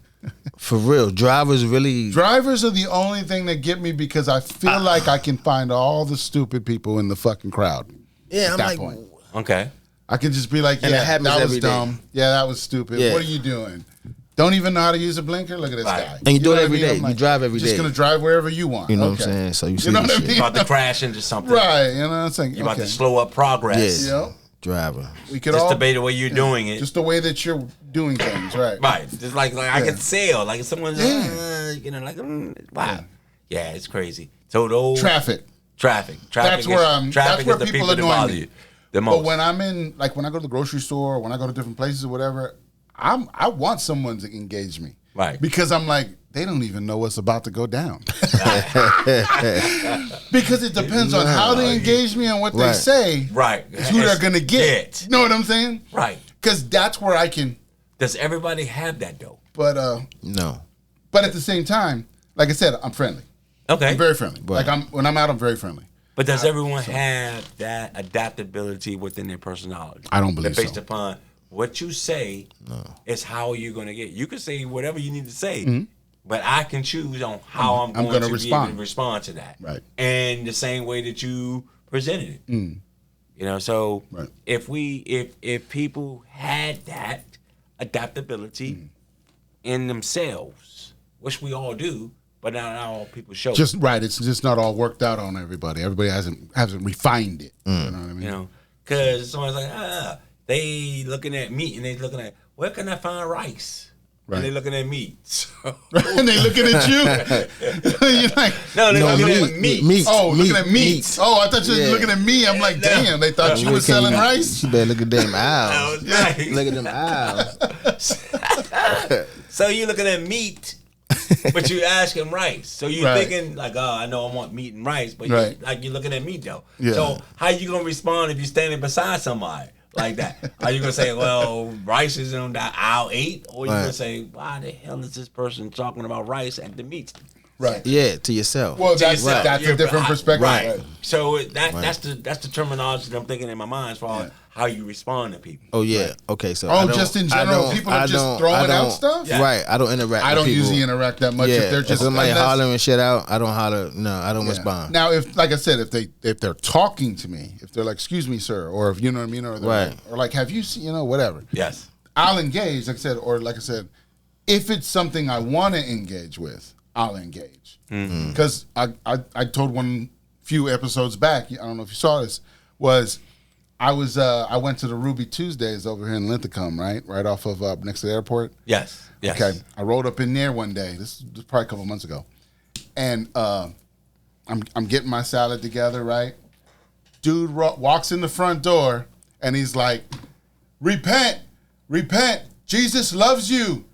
For real. Drivers really. Drivers are the only thing that get me because I feel like I can find all the stupid people in the fucking crowd. Yeah. at I'm that like. point. Okay. I can just be like, And yeah, it happens that was every day. dumb. Yeah, that was stupid. Yeah. What are you doing? Don't even know how to use a blinker? Look at this Right. guy. And you do know it what every I mean? day. I'm You drive every just day. going to drive wherever you want. You know Okay. what I'm saying? So you see You know this what I shit. mean? You're about to crash into something. Right. You know what I'm saying? You're about Okay. to slow up progress. Yeah. Yep. Driver. We could Just all, the way the way you're doing it. just the way that you're doing things, right? Right. Just like I can tell. Like if someone's Yeah. you know, like wow. Yeah, it's crazy. So those Traffic. traffic. That's where I'm. Traffic That's where is the people that annoy bother me. you the most. But when I'm in, like when I go to the grocery store, or when I go to different places or whatever, I want someone to engage me, Right. Because I'm like, they don't even know what's about to go down. Because it depends on how they engage me and what they Right. say, right. is who they're gonna get. You know what I'm saying? Right. Because that's where I can. Does everybody have that though? But No. but at the same time, like I said, I'm friendly. Okay. I'm very friendly. Right. Like when I'm out, I'm very friendly. But does everyone have that adaptability within their personality? I don't believe that based so. upon what you say is how you're going to get. You can say whatever you need to say, but I can choose on how I'm going gonna to respond. be able to respond to that. Right. And the same way that you presented it. You know, so Right. if people had that adaptability in themselves, which we all do, but not all people show. Just right. It's just not all worked out on everybody. Everybody hasn't refined it. You know what I mean? You know, because someone's like, they looking at me and they looking at, where can I find rice? Right. And they looking at me. So. And they looking at you. You're like, No, they're looking at meat. Oh, looking at meat. Oh, I thought you were looking at me. I'm like, damn, they thought you were selling rice. You better look at them owls. Right. Look at them owls. So you looking at meat, but you asking rice. So you thinking like, oh, I know I want meat and rice, but you're looking at meat though. Yeah. So how you gonna respond if you're standing beside somebody like that? Are you gonna say, well, rice is on that aisle 8, or you gonna say, why the hell is this person talking about rice at the meat? Right. Yeah, to yourself. Well, that's a different perspective. Right. So that's the terminology that I'm thinking in my mind as far as how you respond to people. Oh yeah. Okay. So just in general, people are just throwing out stuff. Yeah. Right. I don't interact. I don't with people. usually interact that much. If they're just somebody hollering shit out, I don't holler. No, I don't respond. Now, if like I said, if they're talking to me, if they're like, "Excuse me, sir," or if you know what I mean, or or like, "Have you seen?" Whatever. Yes. I'll engage. Like I said, or like I said, if it's something I want to engage with, I'll engage. Because I told one few episodes back. I don't know if you saw this. I went to the Ruby Tuesdays over here in Linthicum, right off of next to the airport. Yes. Okay, I rolled up in there one day. This was probably a couple months ago, and I'm getting my salad together. Right, dude walks in the front door and he's like, "Repent, repent! Jesus loves you.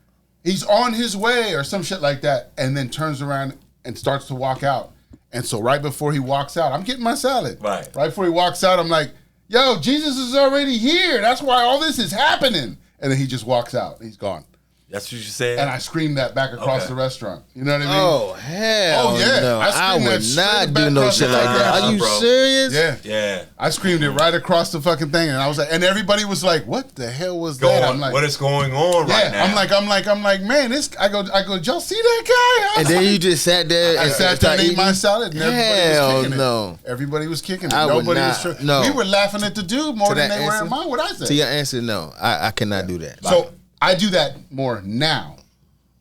He's on his way," or some shit like that, and then turns around and starts to walk out. And so right before he walks out, I'm getting my salad. Right before he walks out, I'm like, "Yo, Jesus is already here. That's why all this is happening." And then he just walks out. He's gone. That's what you said? And I screamed that back across the restaurant. You know what I mean? Oh, hell no. I would not do no shit like that. Are you serious? Yeah. Yeah. I screamed it right across the fucking thing. And I was like, and everybody was like, what the hell was that? I'm like, what is going on right now? I'm like, man, I go, did y'all see that guy? And then you just sat there. I sat there and ate my salad and everybody was kicking it. Everybody was kicking it. Nobody was no. We were laughing at the dude more than they were at mine. What I said. To your answer, no. I cannot do that. So I do that more now.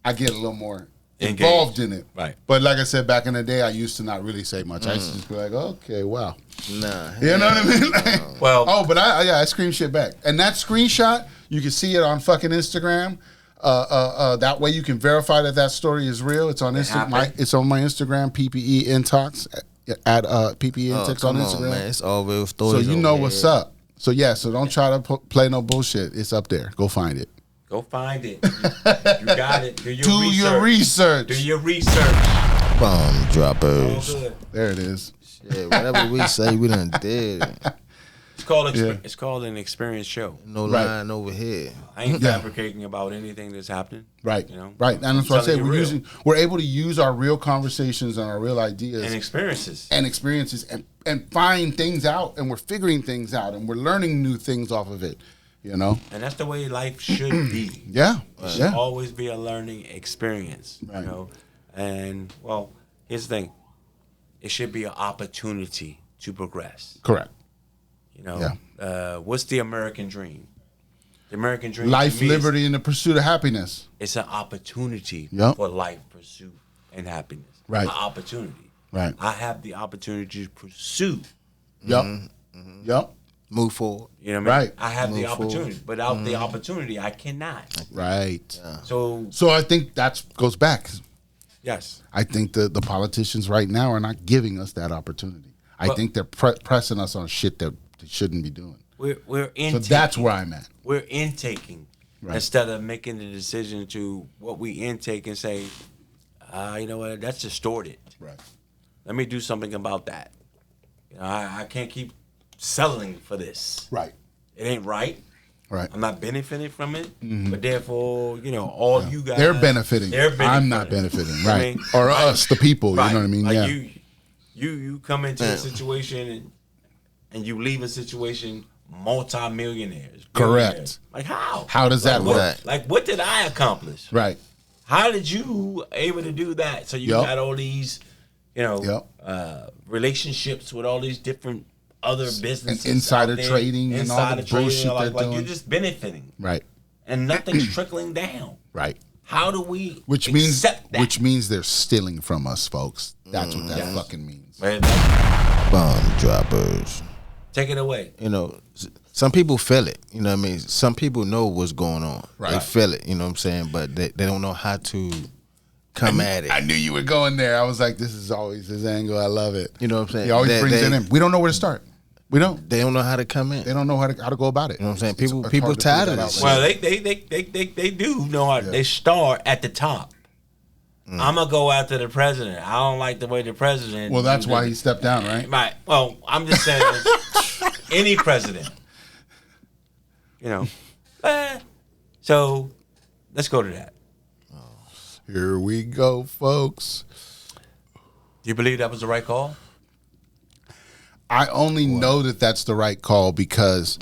I get a little more involved in it. Right. But like I said, back in the day, I used to not really say much. I used to just be like, okay, wow. Nah. You know what I mean? Like, well. But I screen shit back. And that screenshot, you can see it on fucking Instagram. That way you can verify that story is real. It's on Instagram. It's on my Instagram, ppeintox, at ppeintox on Instagram. Man. It's all real stories. So you know what's up. So so don't try to play no bullshit. It's up there. Go find it. Go find it. You got it. Do your research. Do your research. Bomb droppers. There it is. Shit, whatever we say, we done did. It's called an experience show. No line over here. I ain't fabricating about anything that's happening. Right. Right. And that's what I say. We're able to use our real conversations and our real ideas and experiences and find things out, and we're figuring things out, and we're learning new things off of it. And that's the way life should be. Yeah. It should always be a learning experience. Right. And here's the thing. It should be an opportunity to progress. Correct. What's the American dream? The American dream, life, liberty, and the pursuit of happiness. It's an opportunity for life, pursuit, and happiness. Right. An opportunity. Right. I have the opportunity to pursue. Yep. Yep. Move forward. You know what I mean? Right. I have the opportunity. But without the opportunity, I cannot. Right. Yeah. So I think that goes back. Yes. I think the politicians right now are not giving us that opportunity. I think they're pressing us on shit that they shouldn't be doing. We're intaking. So that's where I'm at. We're intaking instead of making the decision to what we intake and say, you know what, that's distorted. Right. Let me do something about that. I can't keep settling for this. Right. It ain't right. Right. I'm not benefiting from it. But therefore, all you guys. They're benefiting. I'm not benefiting. Right. I mean, or us, the people. Right. You know what I mean? Like you come into a situation and you leave a situation multi-millionaires. Correct. Like how? How does that work? Like what did I accomplish? Right. How did you able to do that? So you got all these, relationships with all these different other businesses, and insider trading, and all the bullshit they're doing. You're just benefiting, right? And nothing's trickling down, right? How do we? Which means they're stealing from us, folks. That's what that fucking means. Bomb droppers. Take it away. You know, some people feel it. You know what I mean? Some people know what's going on. Right. They feel it. You know what I'm saying? But they don't know how to come at it. I knew you were going there. I was like, this is always his angle. I love it. You know what I'm saying? He always brings it in. We don't know where to start. We don't. They don't know how to come in. They don't know how to go about it. You know what I'm saying? It's People hard to tired figure of that this. out. Well, they do know how. They start at the top. I'm gonna go after the president. I don't like the way the president. Well, that's why he stepped down, right? Right. Well, I'm just saying, any president. You know. So, let's go to that. Here we go, folks. Do you believe that was the right call? I only know that that's the right call because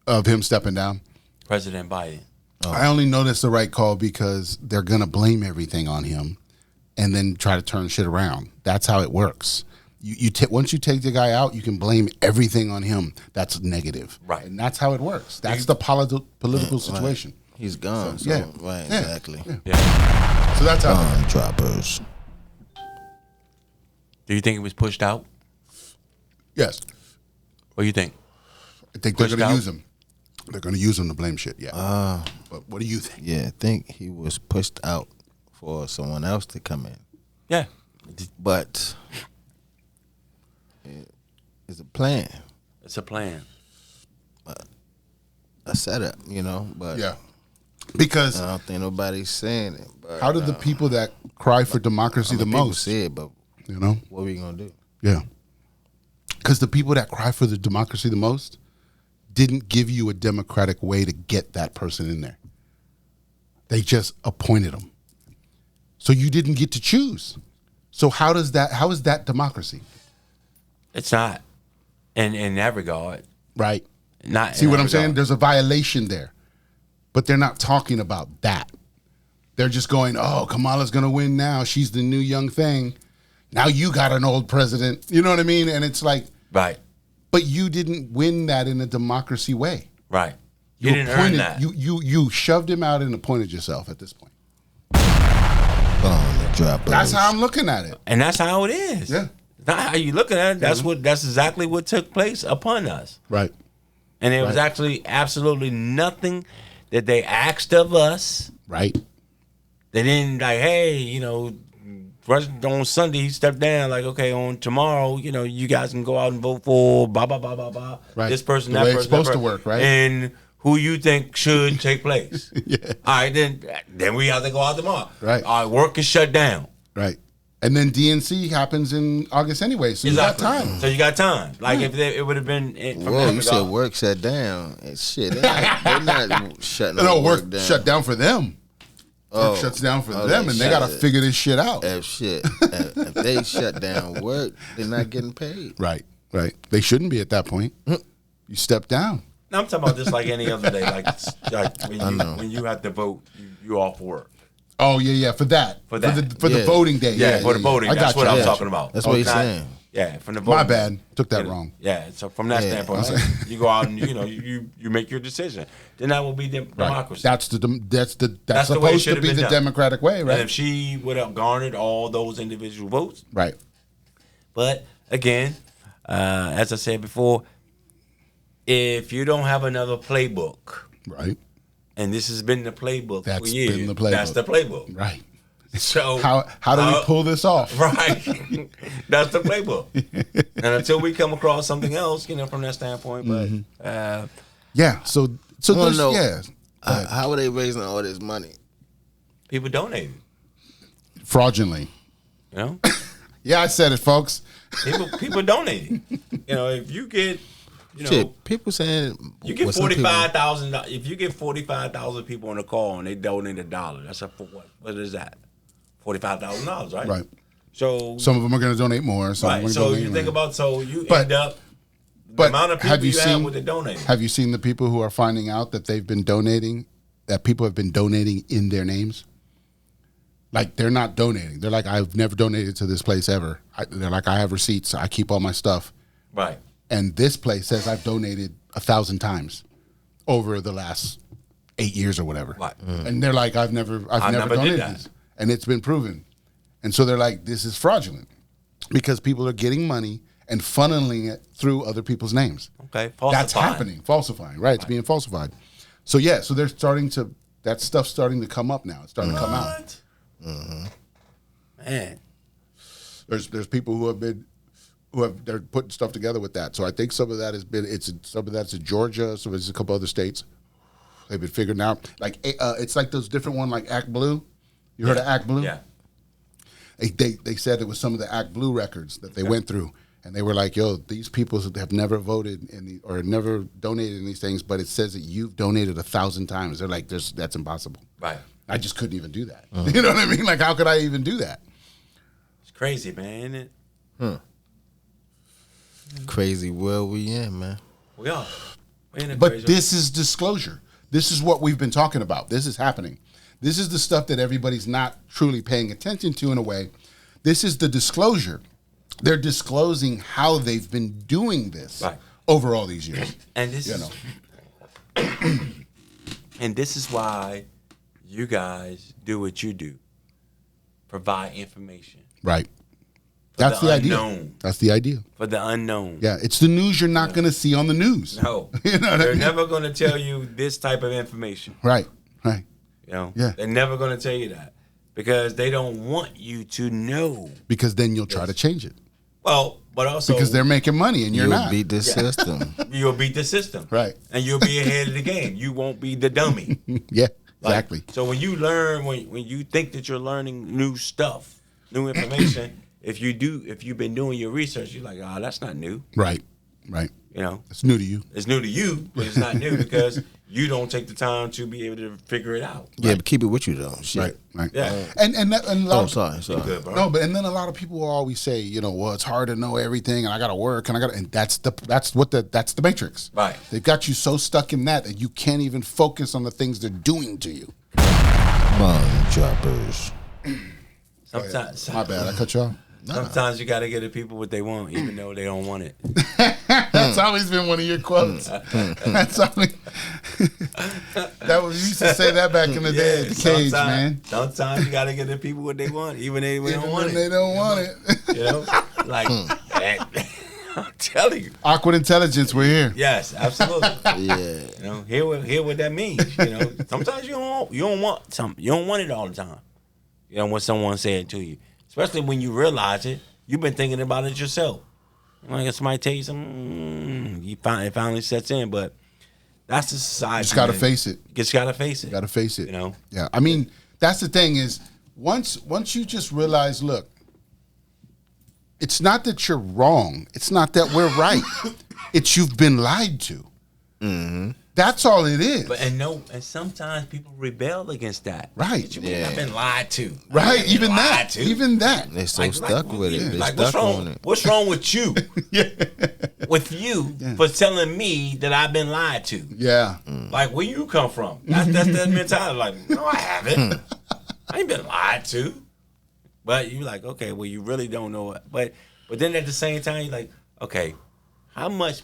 of him stepping down. President Biden. I only know that's the right call because they're going to blame everything on him and then try to turn shit around. That's how it works. Once you take the guy out, you can blame everything on him. That's negative. Right. And that's how it works. That's the political situation. Right. He's gone. So, yeah. Right, Yeah. exactly. Yeah. So that's how Bomb droppers. Do you think it was pushed out? Yes. What do you think? I think they're Pushed going to out? use him. They're going to use him to blame shit, yeah. But what do you think? Yeah, I think he was pushed out for someone else to come in. Yeah. But it's a plan, It's a plan. a setup, you know. But Yeah. Because I don't think nobody's saying it. But how did the people that cry for democracy the people most, say it, but you know? what are we gonna do? Yeah. Because the people that cry for the democracy the most didn't give you a democratic way to get that person in there. They just appointed them. So you didn't get to choose. So how is that democracy? It's not. In that regard. Right. Not. See in what that I'm saying? regard. There's a violation there. But they're not talking about that. They're just going, oh, Kamala's going to win now. She's the new young thing. Now you got an old president. You know what I mean? And it's like, Right. but you didn't win that in a democracy way. Right. You didn't earn that. You shoved him out and appointed yourself at this point. Bomb droppers. That's how I'm looking at it. And that's how it is. Yeah. Not how you looking at it. That's exactly what took place upon us. Right. And it was actually absolutely nothing that they asked of us. Right. They didn't like, hey, you know, on Sunday he stepped down. Like, okay, on tomorrow, you know, you guys can go out and vote for blah blah blah blah blah. Right. This person, The that way person, it's supposed that to person, work, right? And who you think should take place. Yeah. All right, then we have to go out tomorrow. Right. All right, work is shut down. Right. And then DNC happens in August anyway, so Exactly. you got time. So you got time. Like if it would have been. From Whoa, that you said regard. work shut down. And shit, they're not shutting No, work work down. shut down for them. Work shuts down for them, and they got to figure this shit out. If they shut down work, they're not getting paid. Right. Right. They shouldn't be at that point. You step down. No, I'm talking about this like any other day. Like when you have to vote, you off work. Oh yeah, for that. For that. For the Yeah. voting day. Yeah, for the voting. I That's got what you. I'm talking about. That's what he's Not- saying. Yeah, from the voting. My bad. Took that wrong. Yeah, so from that Yeah. standpoint, you go out and you make your decision. Then that will be Right. democracy. That's the That's the way it supposed should to have be been the done. democratic way, And right? if she would have garnered all those individual votes, Right. but again, as I said before, if you don't have another playbook, Right. and this has been the playbook That's for years, been the playbook. that's the playbook. Right. So How do we pull this off? Right. That's the playbook. And until we come across something else, from that standpoint, but Yeah. So Well, there's, no. yeah. How are they raising all this money? people donate. Fraudulently. Yeah, I said it, folks. People donating. If you get Shit, people saying you get well, some people- $45,000. If you get 45,000 people on the call and they donate $1, that's a what is that? $45,000, right? Right. So Some of them are going to donate more. Some right. are So going to you donate think more. about you But- end up the but amount of people have you you have seen- with the donating. Have you seen the people who are finding out that they've been donating, that people have been donating in their names? Like, they're not donating. They're like, I've never donated to this place ever. They're like, I have receipts. I keep all my stuff. Right. And this place says I've donated 1,000 times over the last 8 years or whatever. Right. And they're like, I've never never did donated that. this. And it's been proven. And so they're like, this is fraudulent because people are getting money and funneling it through other people's names. Okay, That's happening. Falsifying, right? It's being falsified. So yeah, so they're starting to, that stuff's starting to come up now. It's starting to come out. Man, There's people they're putting stuff together with that. So I think some of that has been, some of that's in Georgia, some of it's a couple other states. They've been figuring out, like, it's like those different one, like Act Blue. You heard of Act Blue? Yeah. They said it was some of the Act Blue records that they went through, and they were like, "Yo, these people have never voted or never donated in these things, but it says that you've donated 1,000 times." They're like, "That's impossible." Right. I just couldn't even do that. You know what I mean? Like, how could I even do that? It's crazy, man, isn't it? Crazy world we in, man. We are. We in a But crazy this is disclosure. This is what we've been talking about. This is happening. This is the stuff that everybody's not truly paying attention to in a way. This is the disclosure. They're disclosing how they've been doing this over all these years. And this and this is why you guys do what you do. Provide information. Right. That's the idea. Unknown. That's the idea. For the unknown. Yeah, it's the news you're not going to see on the news. No. You know what They're I mean? never going to tell you this type of information. Right. You know? Yeah. They're never going to tell you that. Because they don't want you to know. Because then you'll try to change it. Well, but also because they're making money and you're You'll not. beat the system. You'll beat the system. Right. And you'll be ahead of the game. You won't be the dummy. Yeah, exactly. So when you learn, when you think that you're learning new stuff, new information, if you've been doing your research, you're like, oh, that's not new. Right. You know, it's new to you. It's new to you, but it's not new because you don't take the time to be able to figure it out. Yeah, but keep it with you though. Shit. Right. Yeah. And a lot sorry. Good, bro. No, but and then a lot of people will always say, you know, well, it's hard to know everything, and I got to work, and that's the matrix. Right. They've got you so stuck in that you can't even focus on the things they're doing to you. Bomb droppers. Sometimes, my bad, I cut you off. Sometimes you got to give the people what they want, even though they don't want it. That's always been one of your quotes. That's always that was you used to say that back in the day at the cage, man. Sometimes you got to give the people what they want, even if they don't want it. They don't want it. You know, like I'm telling you, Awkward intelligence. We're here. Yes, absolutely. Yeah. You know, hear what that means. You know, sometimes you don't want something. You don't want it all the time. You know, when someone said it to you. Especially when you realize it, you've been thinking about it yourself. Like somebody tell you something, it finally sets in. But that's the society. Just got to face it. Just got to face it. Got to face it. You know. Yeah. I mean, that's the thing is once you just realize, look, it's not that you're wrong. It's not that we're right. It's you've been lied to. Mm-hmm. That's all it is. But and sometimes people rebel against that. Right. I've been lied to. Right. Even that. They're so stuck with it. They're like, stuck on it. What's wrong with you? With you for telling me that I've been lied to? Yeah. Like, where you come from? That's that mentality. Like, no, I haven't. I ain't been lied to. But you're like, okay, well, you really don't know it. But then at the same time, you're like, okay, how much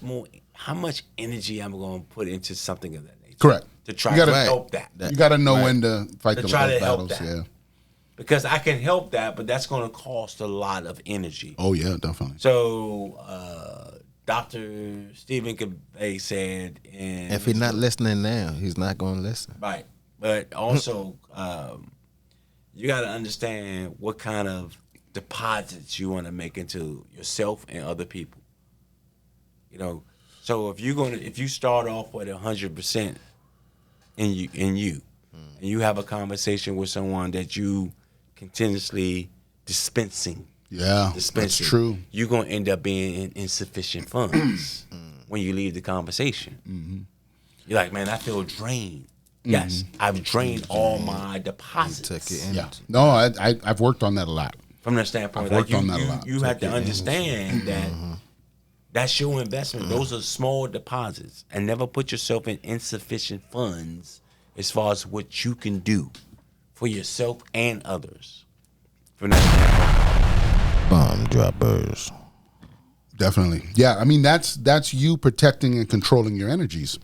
energy I'm going to put into something of that nature? Correct. To try to help that. You got to know when to fight the try to battles. help that. Yeah. Because I can help that, but that's going to cost a lot of energy. Oh, yeah, definitely. So, Dr. Stephen Covey said... If he's not listening now, he's not going to listen. Right. But also, you got to understand what kind of deposits you want to make into yourself and other people. You know, so if you start off with 100% in you, and you have a conversation with someone that you continuously dispensing. Yeah, that's true. You're going to end up being in insufficient funds when you leave the conversation. Mm-hmm. You're like, man, I feel drained. Yes, I've drained all my deposits. Yeah. No, I've worked on that a lot. From that standpoint, I've worked on that a lot. You have to understand that that's your investment. Those are small deposits. And never put yourself in insufficient funds as far as what you can do for yourself and others. From that standpoint. Bomb droppers. Definitely. Yeah, I mean, that's you protecting and controlling your energies.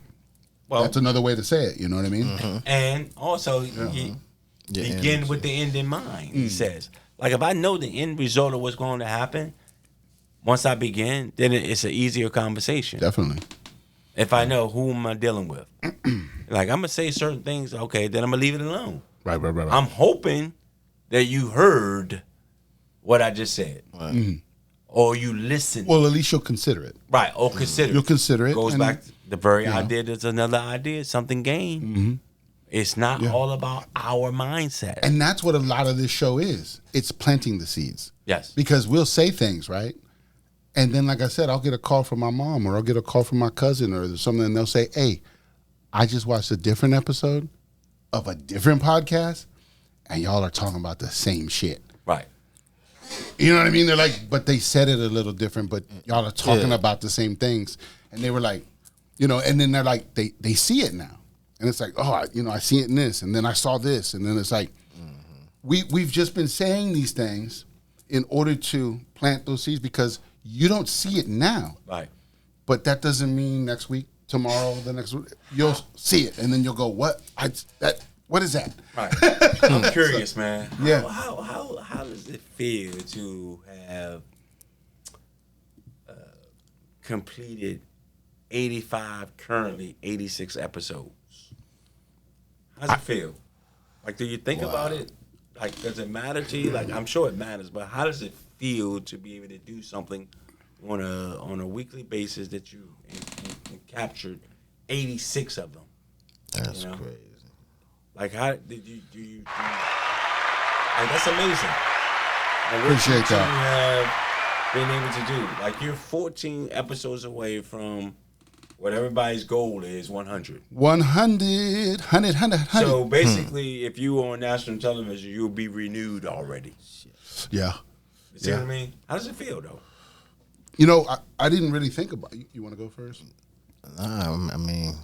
Well, that's another way to say it, you know what I mean? Mm-hmm. And also, begin with the end in mind, he says. Like, if I know the end result of what's going to happen, once I begin, then it's an easier conversation. Definitely. If I know who am I dealing with. Like, I'm going to say certain things, okay, then I'm going to leave it alone. Right. I'm hoping that you heard what I just said. Right. Mm-hmm. Or you listened. Well, at least you'll consider it. Right, or consider You'll consider it. Goes and- back to the very idea there's another idea, something gained. Mm-hmm. It's not all about our mindset. And that's what a lot of this show is. It's planting the seeds. Yes. Because we'll say things, right? And then, like I said, I'll get a call from my mom or I'll get a call from my cousin or something, and they'll say, hey, I just watched a different episode of a different podcast, and y'all are talking about the same shit. Right. You know what I mean? They're like, but they said it a little different, but y'all are talking about the same things. And they were like, and then they're like, they see it now. And it's like, oh, I see it in this, and then I saw this, and then it's like, we've just been saying these things in order to plant those seeds because you don't see it now. Right. But that doesn't mean next week, tomorrow, the next week, you'll see it, and then you'll go, what? What is that? Right. I'm curious, man. Yeah. How does it feel to have completed 85, currently 86 episodes? How's it feel? Like, do you think about it? Like, does it matter to you? Like, I'm sure it matters, but how does it feel to be able to do something on a weekly basis that you captured 86 of them? That's crazy. Like, how did you do you like, that's amazing. And Appreciate what that. you have been able to do. Like, you're 14 episodes away from what everybody's goal is 100. 100. So So basically, if you were on national television, you'll be renewed already. yeah. You see what I mean? How does it feel, though? I didn't really think about it. You want to go first? I mean,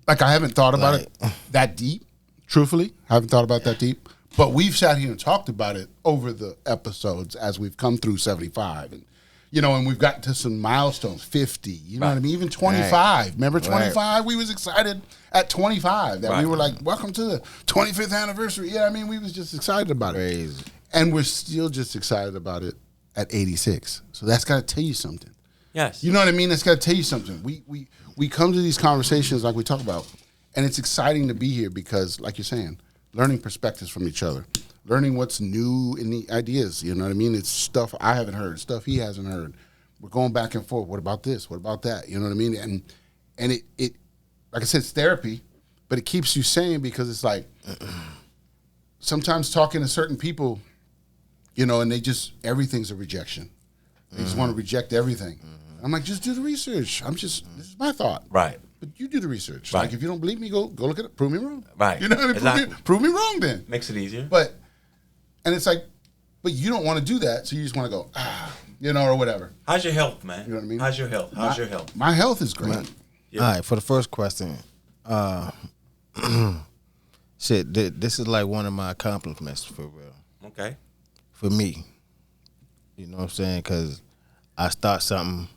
Like, I haven't thought about it that deep, truthfully. I haven't thought about that deep. But we've sat here and talked about it over the episodes as we've come through 75. And, and we've gotten to some milestones, 50, you know what I mean? Even 25. Right. Remember 25? Right. We was excited at 25 that we were like, welcome to the 25th anniversary. Yeah, I mean, we was just excited about it. crazy. And we're still just excited about it at 86. So that's got to tell you something. Yes. You know what I mean? That's got to tell you something. We come to these conversations like we talk about, and it's exciting to be here because, like you're saying, learning perspectives from each other, learning what's new in the ideas. You know what I mean? It's stuff I haven't heard, stuff he hasn't heard. We're going back and forth. What about this? What about that? You know what I mean? And it like I said, it's therapy, but it keeps you sane because it's like sometimes talking to certain people, and they just, everything's a rejection. They just want to reject everything. I'm like, just do the research. This is my thought. Right. But you do the research. Right. Like, if you don't believe me, go look at it. Prove me wrong. Right. You know what I mean? Exactly. Prove me wrong then. Makes it easier. And it's like, but you don't want to do that, so you just want to go, or whatever. How's your health, man? You know what I mean? How's your health? How's your health? My health is great. Yeah. All right, for the first question, this is like one of my accomplishments for real. Okay. For me, you know what I'm saying? Because I start something,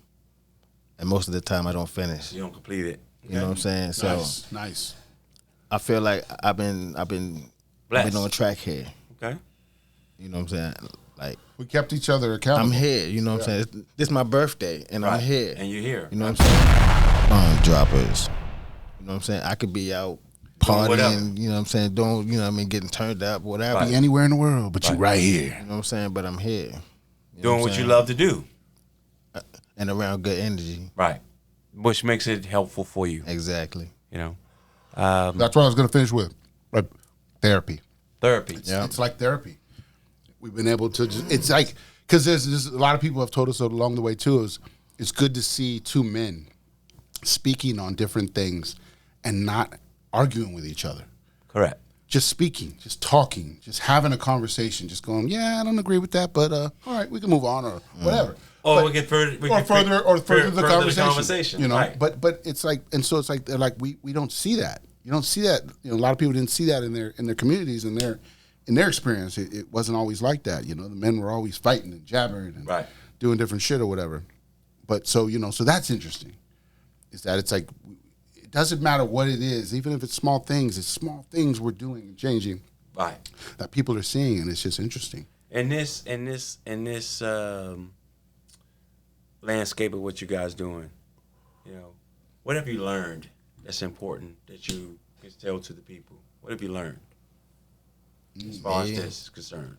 and most of the time I don't finish. You don't complete it. You know what I'm saying? So Nice. I feel like I've been Blessed. on track here. Okay. You know what I'm saying? Like, We kept each other accountable. I'm here. You know what I'm saying? This is my birthday, and I'm here. And you're here. You know what I'm saying? Bomb droppers. You know what I'm saying? I could be out whatever. partying. You know what I'm saying? Getting turned up, whatever. Right. Be anywhere in the world, but you right here. You know what I'm saying? But I'm here. You know Doing I'm what you saying? love to do. And around good energy. Right. Which makes it helpful for you. Exactly. That's what I was going to finish with. Right. Therapy. Therapy. Yeah. It's like therapy. We've been able to just, it's like, because there's a lot of people have told us along the way too, it's good to see two men speaking on different things and not arguing with each other. Correct. Just speaking, just talking, just having a conversation, just going, yeah, I don't agree with that, but all right, we can move on or whatever. Or But- we get further, further the conversation. Right. But it's like, and so it's like they're like we don't see that. You don't see that. A lot of people didn't see that in their communities, in their experience. It wasn't always like that. The men were always fighting and jabbering and Right. doing different shit or whatever. But so so that's interesting. Is that it's like it doesn't matter what it is, even if it's small things. It's small things we're doing and changing Right. that people are seeing, and it's just interesting. in this landscape of what you guys doing, you know, what have you learned that's important that you can tell to the people? What have you learned as far as this is concerned?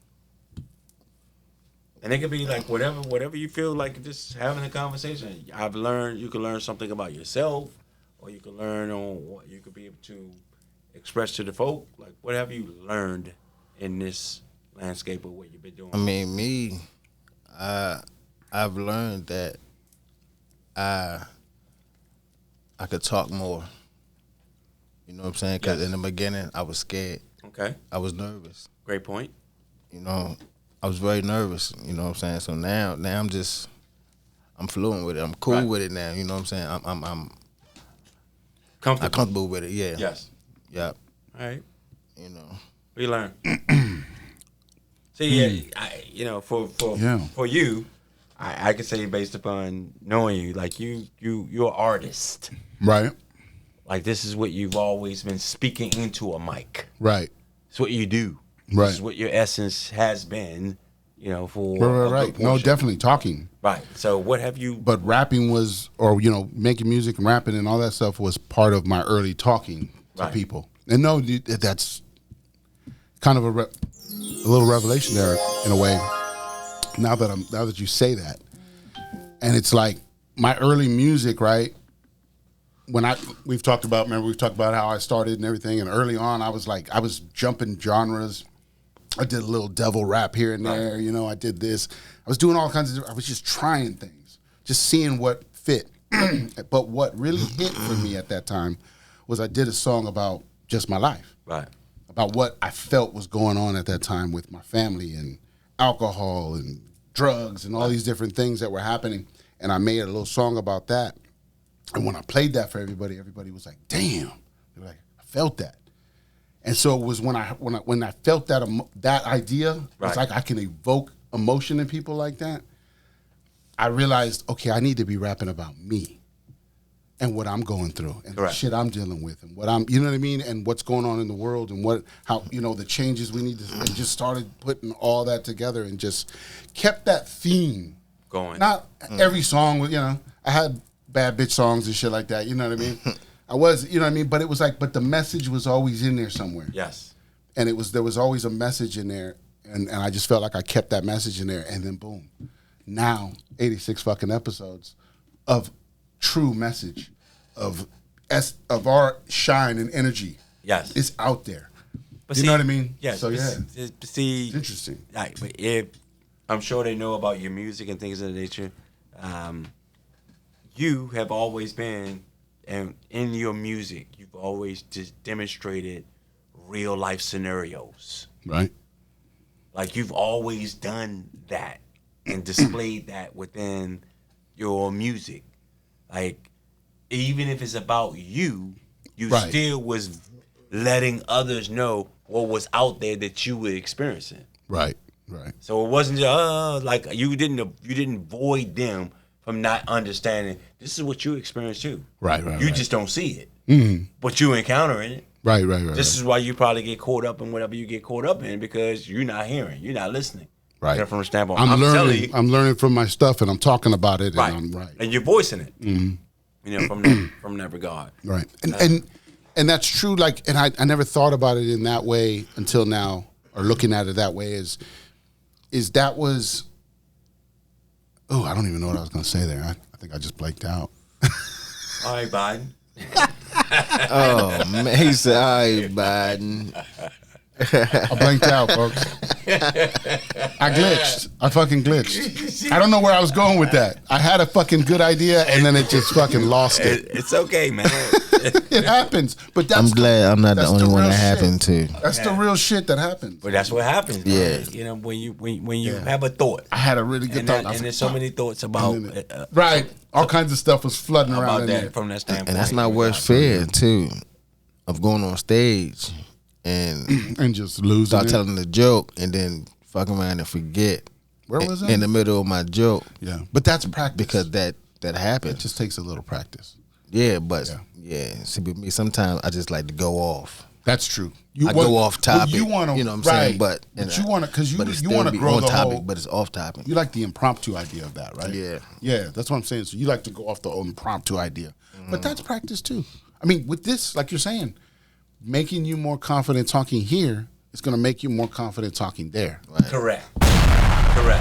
And it could be like whatever you feel like, just having a conversation. I've learned you can learn something about yourself, or you can learn on what you could be able to express to the folk. Like, what have you learned in this landscape of what you've been doing? I mean, I've learned that I could talk more. You know what I'm saying? Because in the beginning, I was scared. Okay. I was nervous. Great point. You know, I was very nervous. You know what I'm saying? So now I'm fluent with it. I'm cool with it now. You know what I'm saying? I'm comfortable with it. Yeah. Yes. Yep. All right. You know. We learn. See, for you, I could say based upon knowing you, like you're an artist, Right. Like this is what you've always been speaking into a mic. Right. It's what you do. Right. This is what your essence has been, you know, for Right. No, definitely talking. Right. So what have you? But rapping was, or making music and rapping and all that stuff was part of my early talking to people. And no, that's kind of a little revelation there in a way. Now that you say that, and it's like my early music, right? We've talked about how I started and everything, and early on I was jumping genres. I did a little devil rap here and there, I did this. I was doing all kinds of, I was just trying things, just seeing what fit. But what really hit for me at that time was I did a song about just my life. Right. About what I felt was going on at that time with my family and alcohol and drugs and all these different things that were happening. And I made a little song about that. And when I played that for everybody was like, damn. They were like, I felt that. And so it was when I felt that idea, it's like I can evoke emotion in people like that. I realized, okay, I need to be rapping about me and what I'm going through and the shit I'm dealing with and what I'm, you know what I mean? And what's going on in the world and how the changes we need to, and just started putting all that together and just kept that theme going. Not every song was, I had bad bitch songs and shit like that, you know what I mean? I was, you know what I mean? But it was like, but the message was always in there somewhere. Yes. And there was always a message in there. And I just felt like I kept that message in there. And then boom, now 86 fucking episodes of true message of our shine and energy. Yes. It's out there. But you know what I mean? Yes. So it's interesting. Right. But I'm sure they know about your music and things of that nature. You have always been, and in your music, you've always just demonstrated real life scenarios. Right. Like you've always done that and displayed that within your music. Like even if it's about you still was letting others know what was out there that you were experiencing. Right. Right. So it wasn't just like you didn't void them from not understanding this is what you experience too. Right. You just don't see it, but you encountering it. Right. This is why you probably get caught up in whatever you get caught up in because you're not hearing, you're not listening. Right. From a standpoint, I'm learning from my stuff and I'm talking about it. Right. And I'm right. And you're voicing it. From that regard. Right. And that's true. Like, and I never thought about it in that way until now, or looking at it that way is that was. Oh, I don't even know what I was going to say there. I think I just blanked out. All right, Biden. Oh, man. He said, all right, Biden. I blanked out, folks. I glitched. I fucking glitched. I don't know where I was going with that. I had a fucking good idea, and then it just fucking lost it. It's okay, man. It happens. But I'm glad I'm not the only one that happened to. That's the real shit that happens. But that's what happens. Yeah. Man. You know, when you have a thought. I had a really good thought. And there's so many thoughts about right. All kinds of stuff was flooding around in there. From that standpoint. And that's my worst fear, too, of going on stage and just losing start telling the joke and then fuck around and forget. Where was that? In the middle of my joke. Yeah. But that's practice. Because that happens. It just takes a little practice. Yeah, but see, with me, sometimes I just like to go off. That's true. I go off topic. You want to, you know what I'm saying? But you want to, because you want to grow on the topic, whole. but it's off topic. You like the impromptu idea of that, right? Yeah. Yeah, that's what I'm saying. So you like to go off the impromptu idea. But that's practice too. I mean, with this, like you're saying, making you more confident talking here is going to make you more confident talking there. Right. Correct.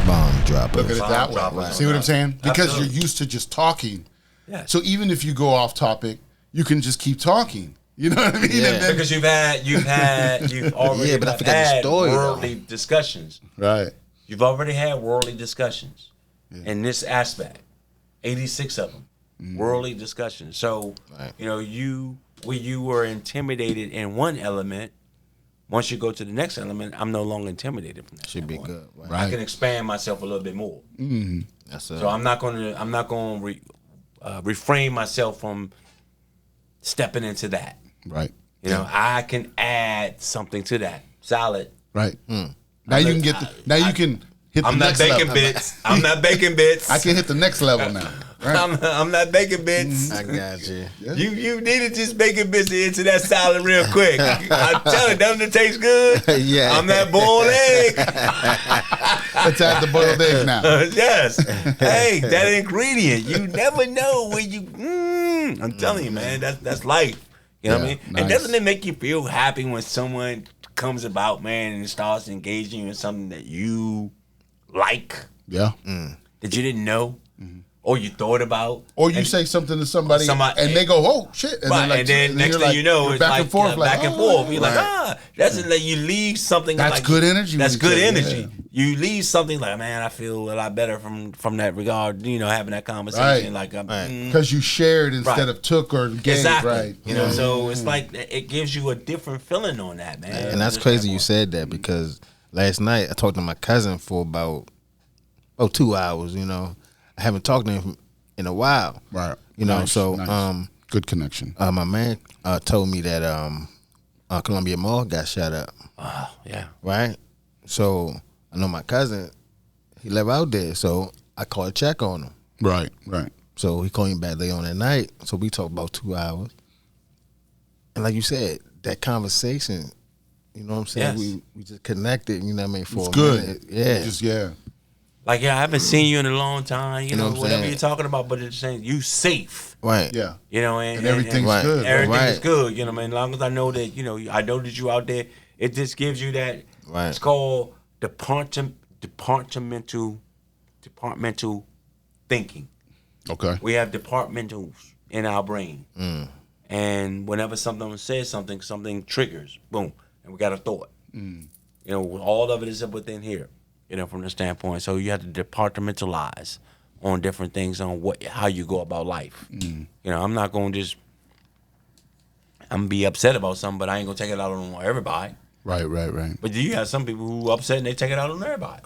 Bomb dropper. Look at it that way. Right. See what I'm saying? Because Absolutely. you're used to just talking. Yes. So even if you go off topic, you can just keep talking. You know what I mean? Yeah. And then, Because you've already Yeah, but I forgot the had story, though. worldly discussions. right. You've already had worldly discussions in this aspect. 86 of them. Worldly discussions. So, Right. you were intimidated in one element. Once you go to the next element, I'm no longer intimidated from that. Should be standpoint. good. Right. I can expand myself a little bit more. That's So I'm not going to refrain myself from stepping into that. Right. I can add something to that. Solid. Right. Now you can you can hit the I'm not next baking level. bits. I'm not baking bits. I can hit the next level now. Right. I'm not baking bits. I got you. You needed just baking bits to into that salad real quick. I tell you, doesn't it taste good? Yeah. I'm that boiled egg. Let's add the boiled egg now. Yes. Hey, that ingredient. You never know when you. I'm telling you, man. That's life. You know what I mean? Nice. And doesn't it make you feel happy when someone comes about, man, and starts engaging you in something that you like Yeah. that you didn't know or you thought about? Or you And- say something to somebody, Somebody- and they go, "Oh shit!" Right, and then next you're thing like- you know, you're it's back like and forth, back and oh, forth. You're like, that's like you leave something. That's like, good energy That's with good each other, energy. yeah. You leave something like, man, I feel a lot better from that regard. Having that conversation, Right. like, because you shared instead Right. of took or gave. exactly. Right. So it's like it gives you a different feeling on that, man. And that's crazy you said that because last night I talked to my cousin for about 2 hours. I haven't talked to him in a while. Right. Nice. Good connection. My man told me that Columbia Mall got shut up. Oh, yeah. Right? So I know my cousin, he live out there, so I called to check on him. Right. So he called me back later on that night. So we talked about 2 hours. And like you said, that conversation, you know what I'm saying? Yes. We just connected, you know what I mean, for It's a good. minute. Yeah. Just Like, I haven't seen you in a long time. You know, what I'm whatever saying? you're talking about, but it's saying you safe. Right. yeah. And everything's Right. good. Everything Right. is good, man. As long as I know that, I know that you out there, it just gives you that. Right. It's called departmental thinking. Okay. We have departmentals in our brain, and whenever someone says something triggers, boom, and we got a thought. All of it is within here. From the standpoint, so you have to departmentalize on different things on how you go about life. I'm not going to just. I'm gonna be upset about something, but I ain't gonna take it out on everybody. Right. But you have some people who upset and they take it out on everybody.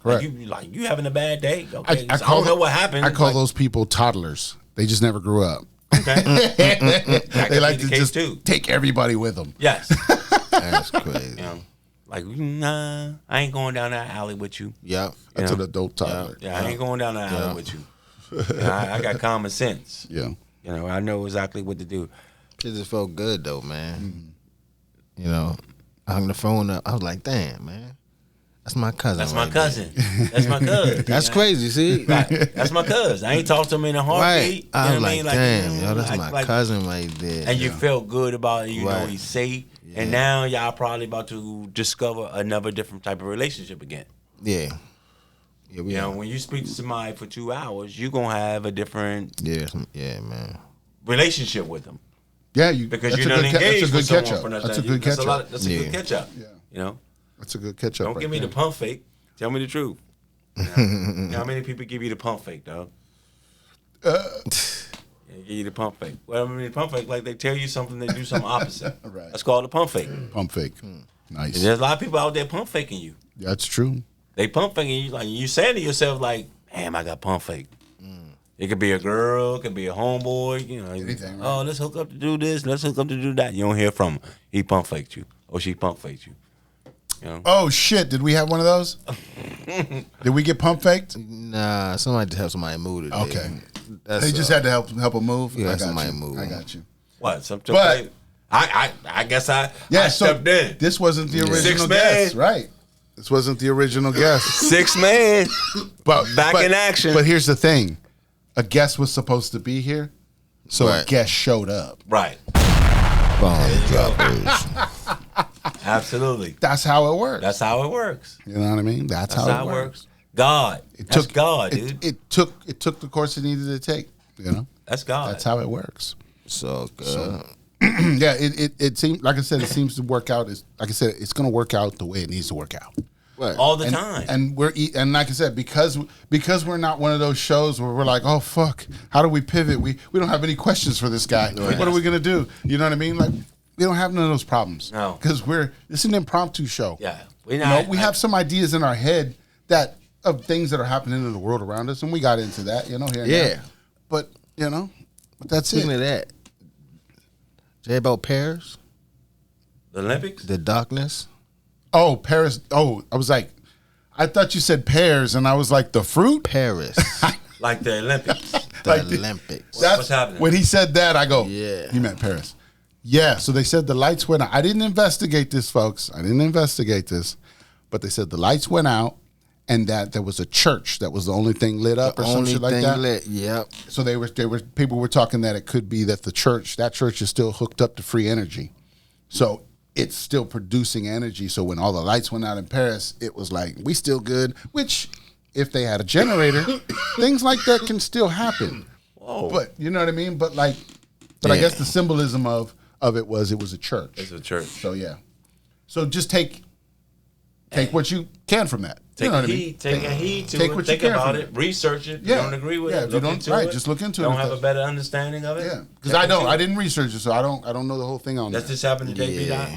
Correct. You having a bad day. Okay, I call don't know what happened. I call Like, those people toddlers. They just never grew up. okay. They like to the case just too. take everybody with them. Yes. That's crazy. Like, nah, I ain't going down that alley with you. Yep. That's an adult toddler. Yeah, I ain't going down that alley with you. I got common sense. Yeah. I know exactly what to do. It just felt good though, man. I hung the phone up. I was like, damn, man. That's my cousin. That's right my cousin. That's my cousin. That's crazy, see? Right. That's my cousin. I ain't talked to him in a heartbeat. Right. I was what like, mean? damn, that's my like, cousin right there. And you felt good about it. You know Right. he's safe. And now y'all probably about to discover another different type of relationship again. Yeah. Yeah, we When you speak to somebody for 2 hours, you're going to have a different yeah, man. relationship with them. Yeah, Because that's you're a not good engaged That's a with good catch someone up. for That's a good catch up. That's a good catch up. Yeah. That's a good catch up. Don't give me the pump fake. Tell me the truth. How many people give you the pump fake, dog? Give you the pump fake. Well, I mean, the pump fake, like they tell you something, they do something opposite. Right. That's called a pump fake. Pump fake. Nice. And there's a lot of people out there pump faking you. That's true. They pump faking you, like you saying to yourself, like, "Damn, I got pump fake." It could be a girl, it could be a homeboy, Anything, right? Oh, let's hook up to do this, let's hook up to do that. You don't hear from him. He pump faked you, or she pump faked you. Oh shit! Did we have one of those? Did we get pump faked? Nah, somebody just have somebody move today. Okay. That's, They just had to help them move. Yeah, I got somebody you. move. I got you. What? But- I guess I so stepped in. this wasn't the original 6 guest, man. right? This wasn't the original guest. 6 man. But Back in action. But here's the thing: a guest was supposed to be here, so a Right. guest showed up. Right. Bomb droppers. Absolutely. That's how it works. That's how it works. You know what I mean? That's That's how it works. God. That's God, dude. It took the course it needed to take. You know, That's God. that's how it works. So good. Yeah, it seems like I said, it seems to work out. Like I said, it's going to work out the way it needs to work out. Right. All the time. And and like I said, because we're not one of those shows where we're like, oh fuck, how do we pivot? We don't have any questions for this guy. What are we gonna do? You know what I mean? Like we don't have none of those problems. No. Because it's an impromptu show. Yeah. We have some ideas in our head of things that are happening in the world around us, and we got into that, here and there. But that's Speaking it. of that, Jay about Paris, The Olympics? the darkness. Oh, Paris. Oh, I was like, I thought you said pears, and I was like, the fruit? Paris, Like the Olympics. the Like Olympics. What's happening? When he said that, I go, Yeah. he meant Paris. Yeah, so they said the lights went out. I didn't investigate this, folks. I didn't investigate this. But they said the lights went out and that there was a church that was the only thing lit up or some Only shit like thing that. lit. Yep. So people were talking that it could be that that church is still hooked up to free energy. So it's still producing energy. So when all the lights went out in Paris, it was like, we still good, which if they had a generator, things like that can still happen. Whoa. But you know what I mean? But I Yeah. guess the symbolism of it was a church. It's a church. So yeah. So just take what you can from that. Take you know a what I mean? heed. Take a heed to take it. what you Think can about from it. Research it. If Yeah. you don't agree with Yeah, it, if you look don't- into right, it. just look into it. Don't If have a that's- better understanding of it. Yeah, because Check I don't. into I it. didn't research it, so I don't know the whole thing on That's that. just happened to JB Dot.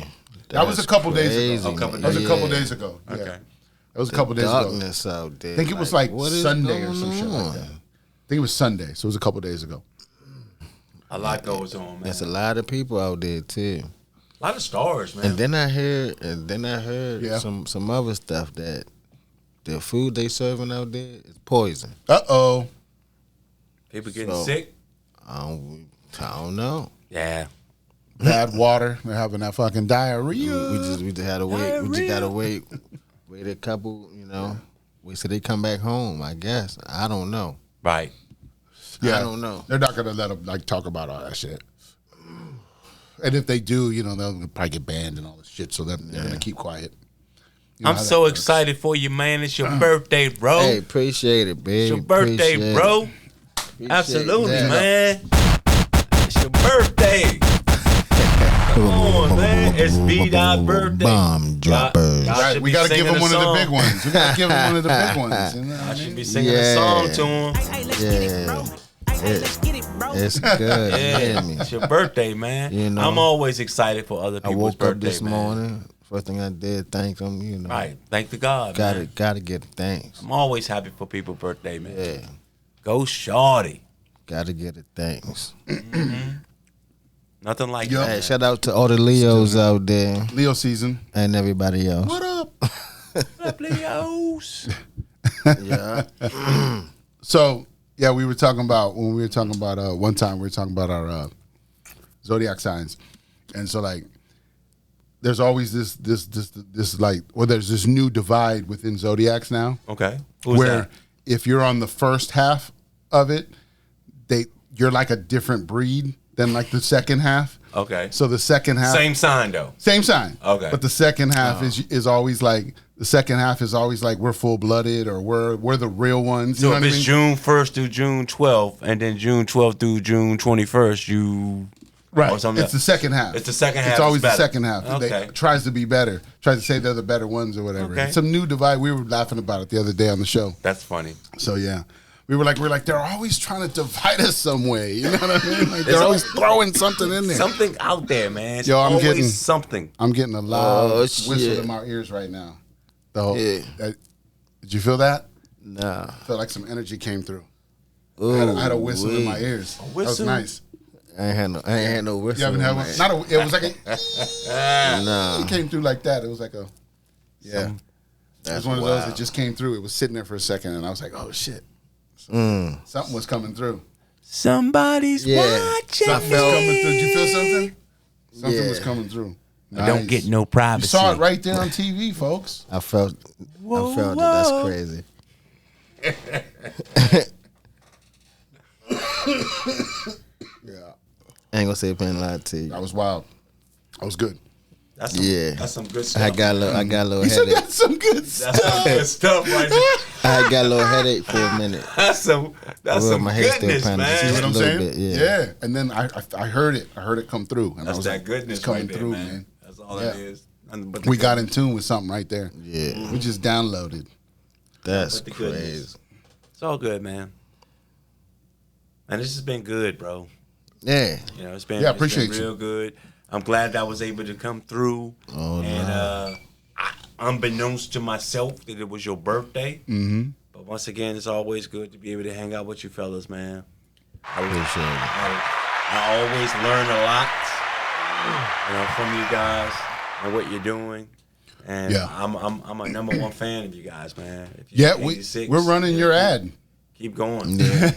That was a couple days crazy, ago. couple That was a days. couple days ago. Yeah. Okay. That was a couple days ago. Darkness out there. I think it was like what is Sunday or going some shit like that. on? I think it was Sunday, so it was a couple days ago. A lot goes on, man. There's a lot of people out there too. A lot of stars, man. And then I heard Yeah. some other stuff that the food they serving out there is poison. Uh-oh. People getting So- sick. I don't know. Yeah. Bad water. They're having that fucking diarrhea. We just had to wait. We just gotta wait a couple. Wait till they come back home. I guess I don't know. Right. Yeah. I don't know. They're not going to let them talk about all that shit. And if they do, they'll probably get banned and all this shit, so they're going to keep quiet. You know I'm how so that works. excited for you, man. It's your birthday, bro. Hey, appreciate it, babe. it's your birthday, Appreciate bro. it. Appreciate Absolutely, that. man. It's your birthday. Come on, man. It's BDot birthday. Bomb droppers. Y'all Right, should we be got to give singing him one a of the song. big ones. We got to give him one of the big ones. You know what I I should mean? be singing a Yeah. song to him. It's good. You Yeah, hear me? it's your birthday, man. You know. I'm always excited for other I people's woke birthday, up this man. morning. First thing I did, thank them. Right. Thank the God, man. Gotta get the thanks. I'm always happy for people's birthday, man. Yeah, Go shorty. gotta get the thanks. Nothing like Yup. Hey, that. shout out to all the Leos out there Leo season. and everybody else. What up? Up, Leos. Yeah, So, yeah, we were talking about, one time we were talking about our Zodiac signs. And so, like, there's always this there's this new divide within Zodiacs now. Okay. Who's where that? if you're on the first half of it, you're like a different breed than like the second half. Okay. So the second half, Same sign though. same sign. Okay. But the second half is always like we're full blooded or we're the real ones. So You know if what I it's mean? June 1st through June 12th, and then June 12th through June 21st, or Right. something It's the second half. It's the second half It's always is the better. second half. Okay. They tries to be better. Tries to say they're the better ones or whatever. Okay. Some new divide. We were laughing about it the other day on the show. That's funny. So yeah. We're like they're always trying to divide us some way. You know what I mean? Like, they're always throwing something in there. Something out there, man. It's Yo, I'm always getting- something. I'm getting a loud Oh, whistle shit. in my ears right now. The whole, Yeah. did you feel that? nah. I felt like some energy came through. Ooh, I had a whistle in my ears. That was whistle? nice. I ain't had no whistle. You haven't in had my one? ear. Not a, it was like a, Nah, it came through like that. It was like a, yeah. It was that's one of those wild. that just came through. It was sitting there for a second, and I was like, oh shit, something was coming through. Somebody's Yeah. watching. Something was coming through. Did you feel something? Something was coming through. I don't get no privacy. You saw it right there on TV, folks. I felt it. That's crazy. Yeah. I ain't gonna say a pen lie to you. That was wild. That was good. That's some good stuff. I got a little He said headache. that's some good stuff. That's some good stuff right there. I got a little headache for a minute. That's some My head still goodness, pounding. man. See what I'm A little saying? bit, yeah. And then I heard it. I heard it come through. And I That's was that like, goodness it's coming right there, through, man. That's all Yeah. it is. Nothing but the We got goodness. in tune with something right there. Yeah, We just downloaded. that's But the goodness. crazy. It's all good, man. And this has been good, bro. Yeah. You know, it's been, Yeah, it's been appreciate you. real good. I'm glad that I was able to come through. Oh, and unbeknownst to myself that it was your birthday. Mm-hmm. But once again, it's always good to be able to hang out with you fellas, man. Appreciate it. I always learn a lot, you know, from you guys and what you're doing. And Yeah. I'm a #1 fan of you guys, man. If you Yeah, 86, we're running your ad. Keep going. Yeah,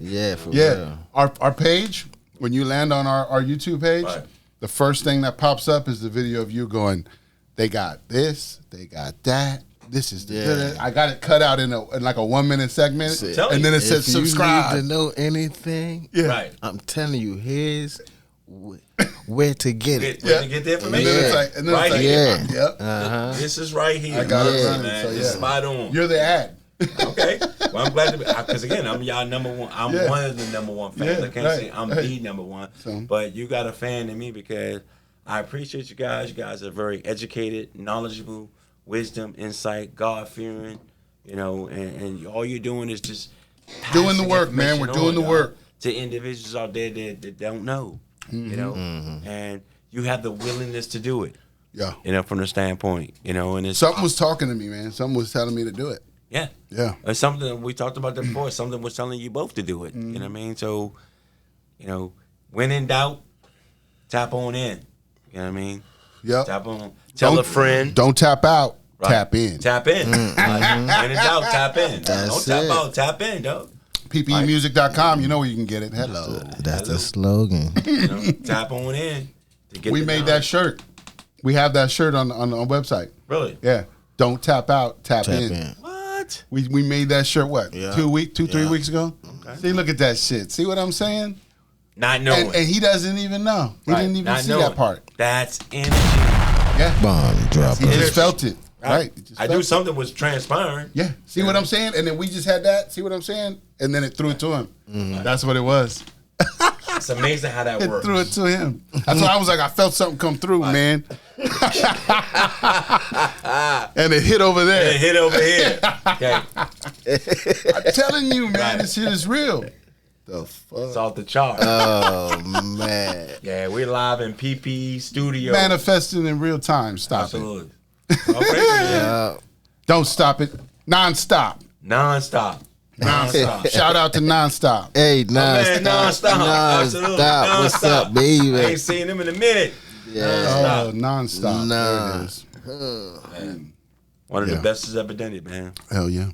yeah, for Yeah. real. Our page, when you land on our YouTube page, Right. the first thing that pops up is the video of you going, they got this, they got that. This is the Yeah. I got it cut out in like a 1 minute segment, Tell and me. then it says If you subscribe. need to know anything, Yeah. Right. I'm telling you, here's where to get it. Where to get the And information. then it's Yeah. like, and then Right it's like, here. Yeah. yep, Uh-huh. This is right here. I got it man. running, so It's yeah. spot on. You're the ad. Okay. Well, I'm glad to be, because again, I'm y'all #1. I'm Yeah. one of the #1 fans. Yeah, I can't right, say I'm right. the #1, So- but you got a fan in me because I appreciate you guys. You guys are very educated, knowledgeable, wisdom, insight, God-fearing, you know, and all you're doing is just Doing the passing work, man. information We're doing the on, work. to individuals out there that don't know, you know, and you have the willingness to do it, Yeah. you know, from the standpoint, you know, and it's Something was talking to me, man. Something was telling me to do it. yeah. Yeah. It's something we talked about that before. Something was telling you both to do it. You know what I mean? So, you know, when in doubt, tap on in. You know what I mean? Yep. Tap on. Tell a friend. Don't tap out. Right. Tap in. Tap in. Like, when in doubt, tap in. That's Don't tap it. out. Tap in, dog. PPEmusic.com. You know where you can get it. Hello. That's the slogan. You know, tap on in. To get We the made that knowledge. shirt. We have that shirt on the website. Really? Yeah. Don't tap out. Tap, Tap in. in. What? We made that shirt what? Yeah. 3 Yeah. weeks ago? See, look at that shit. See what I'm saying? Not knowing. And he doesn't even know. He Right. didn't even Not see knowing. that part. That's energy. Yeah. Bomb He dropper. just felt it. Right. He just I felt knew it. something was transpiring. Yeah. See what I'm saying? And then we just had that. See what I'm saying? And then it threw it to him. That's what it was. It's amazing how that It works. threw it to him. That's why I was like, I felt something come through, man. And it hit over And there. it hit over here. Okay. I'm telling you, man, Right. this shit is real. The fuck? It's off the chart. Oh man. Yeah, we're live in PPE Studio. Manifesting in real time. Stop it. Absolutely. Okay, man. Don't stop it. Non-stop. Non-stop. Non-stop. Shout out to Non-stop. Hey, Man, non-stop. Absolutely. Non-stop. What's Non-stop. up, baby? I ain't seen him in a minute. Yeah. Oh, Non-stop. Nah. There it is. One of Yeah. the best has ever done it, man. Hell yeah. One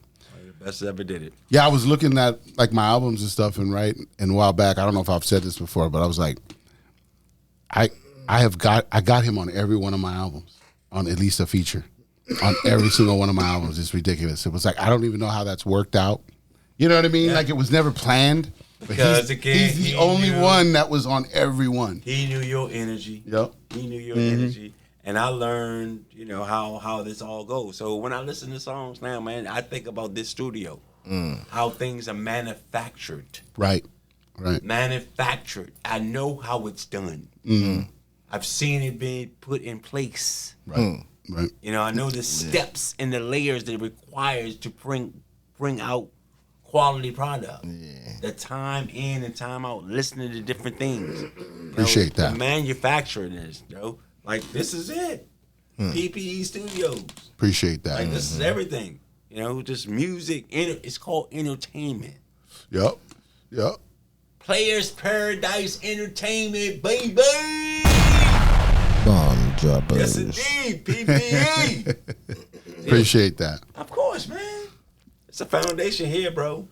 of the best has ever did it. Yeah, I was looking at like my albums and stuff, and a while back, I don't know if I've said this before, but I was like, I got him on every one of my albums, on at least a feature, on every single one of my albums. It's ridiculous. It was like I don't even know how that's worked out. You know what I mean? Yeah. Like it was never planned. But Because again, he's the he only knew- one that was on every one. He knew your energy. Yep. He knew your energy. And I learned, you know, how this all goes. So when I listen to songs now, man, I think about this studio. How things are manufactured. Right. Right. Manufactured. I know how it's done. I've seen it being put in place. Right. Right. You know, I know the steps and the layers that it requires to bring out quality product. The time in and time out, listening to different things. Appreciate that. The manufacturing this, Joe. Like, this is it. PPE Studios. Appreciate that. Like, this is everything. You know, just music. It's called entertainment. Yep. Yep. Players Paradise Entertainment, baby. Bomb droppers. Yes, indeed. PPE. Appreciate that. Of course, man. It's a foundation here, bro.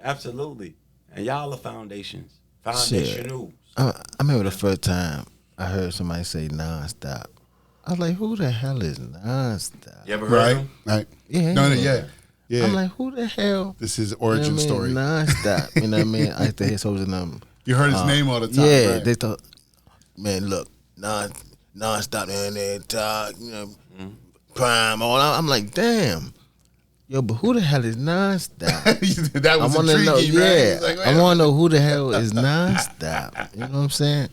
Absolutely. And y'all are foundations. Foundational. I remember the first time I heard somebody say Nonstop. I was like, who the hell is Nonstop? You ever heard of him? Right. Yeah. Yeah. I'm like, who the hell? This is origin story. Nonstop. You know what I mean? I used to hear some of them. You heard his name all the time. Yeah, right? they thought, man, look, Nonstop and they talk, Prime, all. I'm like, damn. Yo, but who the hell is Nonstop? That was intriguing, know, yeah. like, I want to know who the hell is Nonstop. You know what I'm saying?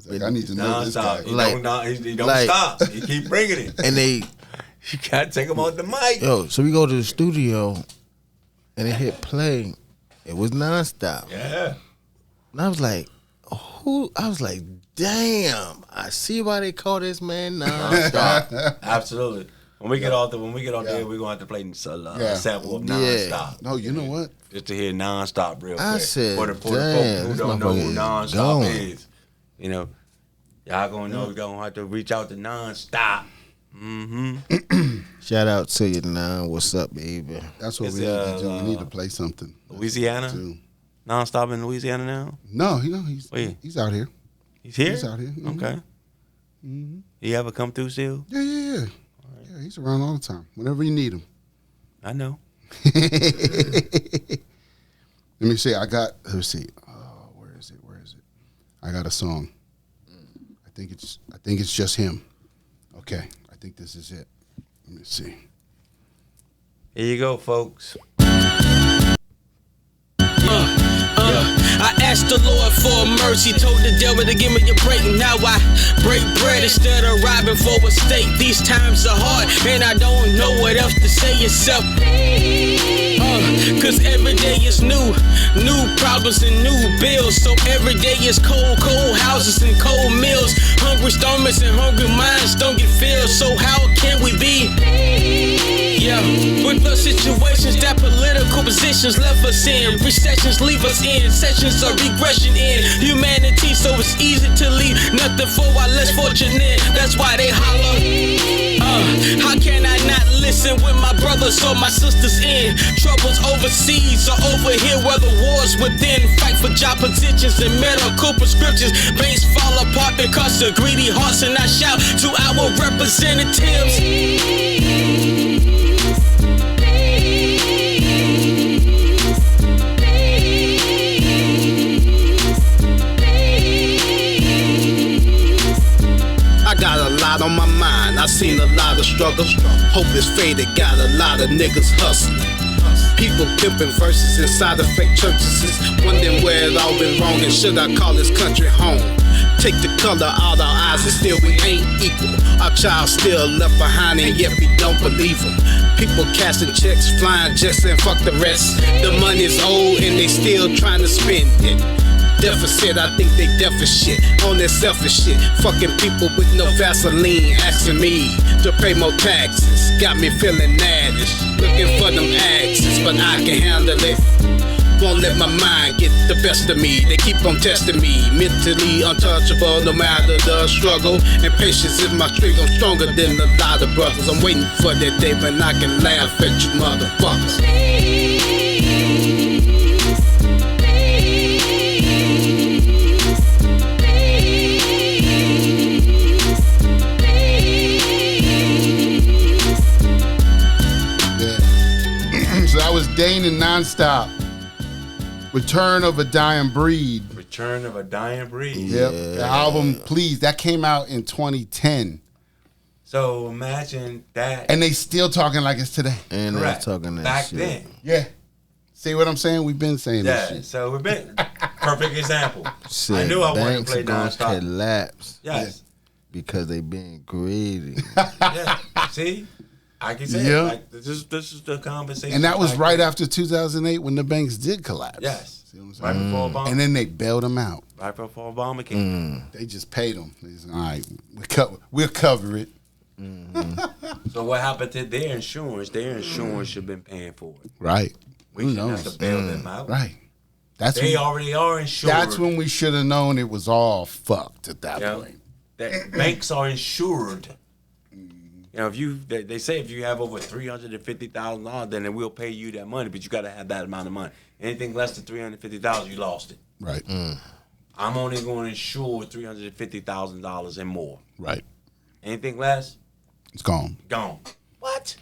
Like, I need to know this guy. He don't stop. He keep bringing it. And they, You gotta take him off the mic. yo, so we go to the studio, and it hit play. It was Nonstop. Yeah. And I was like, who? I was like, damn. I see why they call this man Nonstop. Absolutely. When we get off there, we're gonna have to play a sample of Nonstop. No, you know what? Just to hear Nonstop real quick. I said, for the folks damn, who this don't know who motherfucker is Nonstop gone. is. You know, y'all gonna know we're gonna have to reach out to Nonstop. Shout out to you, Non. What's up, baby? That's what It's, we need to do. We need to play something. Louisiana? Too. Nonstop in Louisiana now? No, Wait. he's out here. He's here? He's out here. Mhm. Okay. He ever come through still? Yeah. Yeah, he's around all the time. Whenever you need him. I know. Let me see. Let's see. Oh, where is it? I got a song. I think it's just him. Okay. I think this is it. Let me see. Here you go, folks. I asked the Lord for mercy, told the devil to give me a break. Now I break bread instead of robbing for a steak. These times are hard, and I don't know what else to say except cause every day is new problems and new bills. So every day is cold houses and cold meals. Hungry stomachs and hungry minds don't get filled. So how can we be? Yeah, with the situations that political positions left us in, recessions leave us in, sessions of regression in humanity. So it's easy to leave nothing for our less fortunate. That's why they holler. How can I not listen when my brothers or my sisters in troubles overseas or over here where the wars within? Fight for job positions and medical prescriptions. Banks fall apart because of greedy hearts, and I shout to our representatives. I got a lot on my mind, I seen a lot of struggles. Hope is faded, got a lot of niggas hustling. People pimping verses inside of fake churches, wondering where it all been wrong and should I call this country home. Take the color out our eyes and still we ain't equal. Our child still left behind and yet we don't believe them. People casting checks, flying jets and fuck the rest. The money's old and they still trying to spend it. Deficit, I think they deaf as shit, on their selfish shit. Fucking people with no Vaseline, asking me to pay more taxes. Got me feeling naddish, looking for them axes, but I can handle it. Won't let my mind get the best of me. They keep on testing me, mentally untouchable no matter the struggle. And patience is my trait, I'm stronger than a lot of brothers. I'm waiting for that day when I can laugh at you motherfuckers. So that was Dane Nonstop. Return of a Dying Breed. Return of a Dying Breed. Yep. The album, Please, that came out in 2010. So imagine that. And they still talking like it's today. And they're talking that back shit. then. Yeah. See what I'm saying? We've been saying this Yeah, shit. so we've been perfect example. Shit, I knew I wanted to banks play gonna Nonstop. collapse Yes. because they being greedy. Yeah. See? I can say Yeah. it. Like, this is the conversation. And that was back right then. after 2008 when the banks did collapse. Yes. See what I'm Right saying? before Obama. And then they bailed them out. Right before Obama came. They just paid them. They said, all right, we'll cover it. So what happened to their insurance? Their insurance should have been paying for it. Right. We Who shouldn't have knows? to bail them out. Right. That's They when, already are insured. that's when we should have known it was all fucked at that Yeah. point. That banks are insured. You know, they say if you have over $350,000, then we'll pay you that money, but you got to have that amount of money. Anything less than $350,000, you lost it. Right. I'm only going to insure $350,000 and more. Right. Anything less, It's gone. gone. What?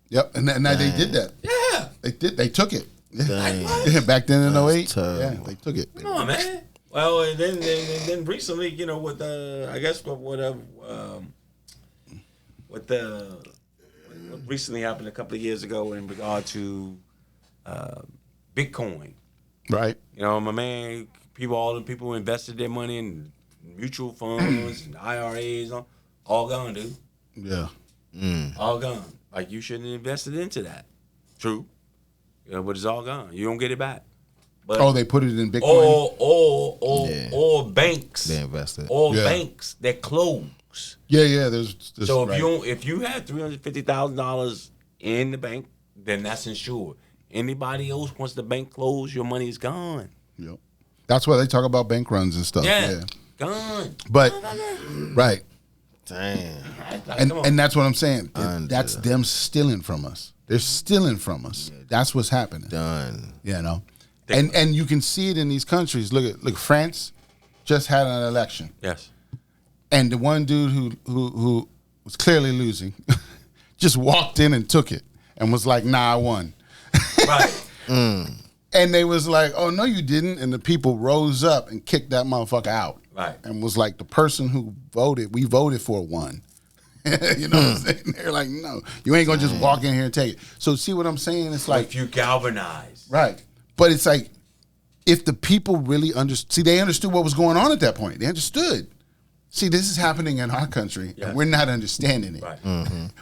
Yep. And they did that. Yeah. They did. They took it. Dang. Yeah, back then in 08. tough. Yeah, they took it. Come on, man. Well, and then recently, you know, with I guess what recently happened a couple of years ago in regard to Bitcoin. Right. You know, my man, all the people who invested their money in mutual funds and IRAs, all gone, dude. Yeah. All gone. Like, you shouldn't have invested into that. True. You know, but it's all gone. You don't get it back. But They put it in Bitcoin. Or banks. They invested. Or Yeah. banks that close. Yeah. There's So right. if you had $350,000 in the bank, then that's insured. Anybody else, once the bank closed, your money's gone. Yep. That's why they talk about bank runs and stuff. Yeah. Gone. But right. Damn. And that's what I'm saying. Under. That's them stealing from us. They're stealing from us. That's what's happening. Done. You know. And you can see it in these countries. Look, France just had an election. Yes. And the one dude who was clearly losing just walked in and took it and was like, "Nah, I won." Right. And they was like, "Oh no, you didn't." And the people rose up and kicked that motherfucker out. Right. And was like, the person who we voted for won. You know what I'm saying? They're like, "No, you ain't gonna just walk in here and take it." So see what I'm saying? It's like, If you galvanize. right. But it's like, if the people really they understood what was going on at that point. They understood. See, this is happening in our country, Yeah. and we're not understanding it. Right.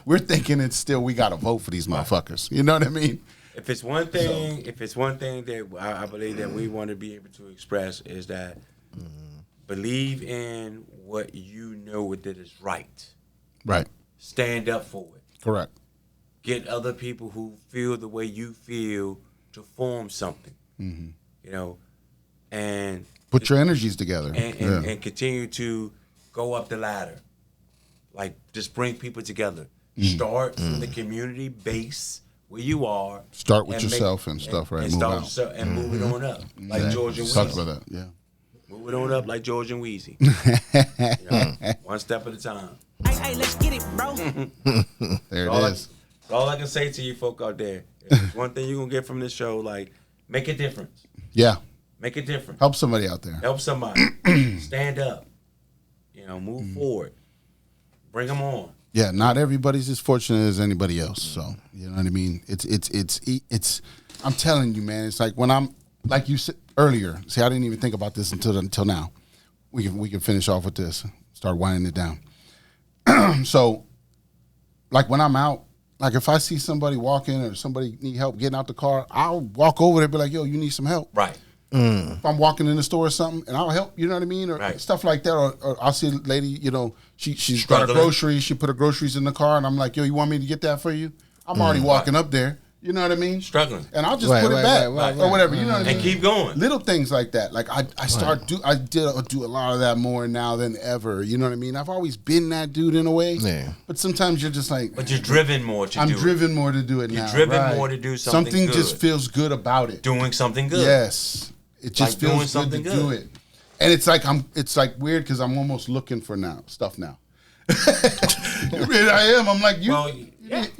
We're thinking it's still, we got to vote for these motherfuckers. You know what I mean? If it's one thing, that I believe that we want to be able to express is that believe in what you know that is right. Right. Stand up for it. Correct. Get other people who feel the way you feel to form something. You know, and Put your energies together. and continue to go up the ladder. Like, just bring people together. Start from the community base where you are. Start with and yourself and stuff, right? And Move start out. with yourself and move it on up. Like George and Talk Weezy. about that, yeah. Move it on up like George and Weezy. You know, one step at a time. Hey, let's get it, bro. There All it is. all I can say to you folk out there, if there's one thing you're going to get from this show, like, make a difference. Yeah. Make a difference. Help somebody out there. Help somebody. Stand up. You know, move forward. Bring them on. Yeah, not everybody's as fortunate as anybody else. So, you know what I mean? It's I'm telling you, man, it's like when I'm, like you said earlier, see, I didn't even think about this until now. We can finish off with this, start winding it down. So, like when I'm out, like if I see somebody walking or somebody need help getting out the car, I'll walk over there and be like, "Yo, you need some help?" Right. If I'm walking in the store or something, and I'll help, you know what I mean, or Right. stuff like that. Or I'll see a lady, you know, she's got her Struggling. groceries, she put her groceries in the car, and I'm like, "Yo, you want me to get that for you?" I'm already walking up there, you know what I mean, Struggling. and I'll just Right, put it right, back right, or whatever, you know what I mean, And keep going. Little things like that. Like I do a lot of that more now than ever. You know what I mean? I've always been that dude in a way. Yeah. But sometimes you're just like, But you're driven more to I'm do driven more to do it now. You're driven right. more to do something just good. feels good about it. Doing something good. Yes. It just Like doing feels good something to good. do it. And it's like weird because I'm almost looking for stuff now. I am. I'm like, you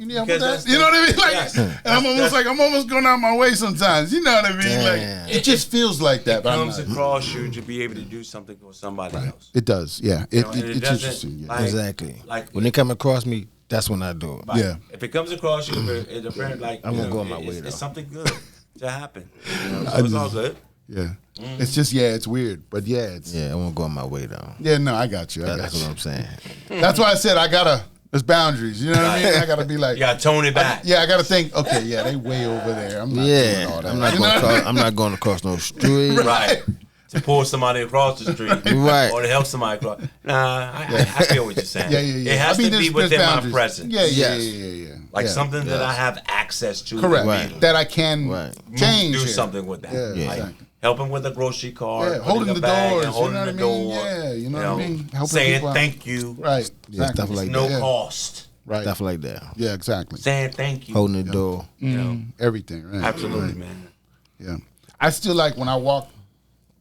need help with because that? You know what I mean? Like, yes. and I'm almost going out my way sometimes. You know what I mean? Damn. Like, it just feels like that. It but I'm comes not. across you to be able to do something for somebody else. It does, yeah. You know, and It's doesn't, interesting. Yeah. like- Exactly. Like When they come across me, that's when I do it. like, Yeah. If it comes across you, it's apparent like I'm you gonna know, go on my way, it's though. something good to happen. You know, so it's all good. Yeah. It's just, it's weird. But it's Yeah, I won't go on my way though. yeah, no, I got you. That's what I'm saying. That's why I said there's boundaries. You know what I mean? I gotta be like, You gotta tone it back. I gotta think, okay, they way over there. I'm not doing Yeah, all that. I'm not You going. know what I mean? I'm not going across no street. Right. To pull somebody across the street. Right. Or to help somebody across. Nah, I feel what you're saying. Yeah. It has to be there's within my boundaries. presence. Yeah. Like Yeah. something that Yes. I have access to. Correct. Right. That I can Right. change. Do here. something with that. Yeah, Like exactly. helping with a grocery cart. Yeah, putting holding a the bag doors, and you holding know the what I mean? door. Yeah, you know what I mean? Helping saying people out. thank you. Right. Yeah, Exactly. stuff like No that. cost. Right. Stuff like that. Yeah, exactly. Saying thank you. Holding the door. You know, Everything. Right. absolutely, Right. man. Yeah. I still like when I walk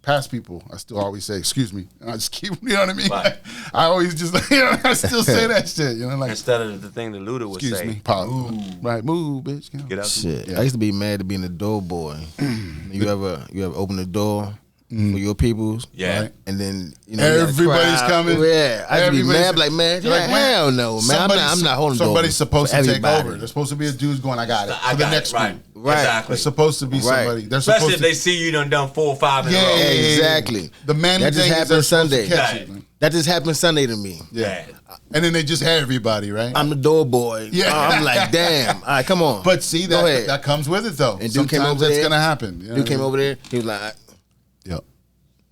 past people, I still always say, excuse me. And I just keep, you know what I mean? Right. I always just, I still say that shit, like. Instead of the thing that Luda would Excuse say. me, move. Right, move, bitch. Get out. Shit. I used to be mad to being a door boy. you ever open the door for your peoples? Yeah. Right. And then Everybody's coming. Yeah, I used to be mad, like, man, hell no, man. I'm not holding door. Somebody's supposed to take everybody. over. There's supposed to be a dude going, I got it. I For got the next it, right. one. Right. Exactly. There's supposed to be somebody. They're Especially supposed if they see you done 4 or 5 in a row. Yeah. Exactly. The man That just happened Sunday. Right. That just happened Sunday to me. Yeah. And then they just had everybody, right? I'm the door boy. Yeah. I'm like, damn. All right, come on. But see, Go ahead. that comes with it, though. And dude came Sometimes over that's there. going to happen. You know Dude what I came mean? over there. He was like, Yep.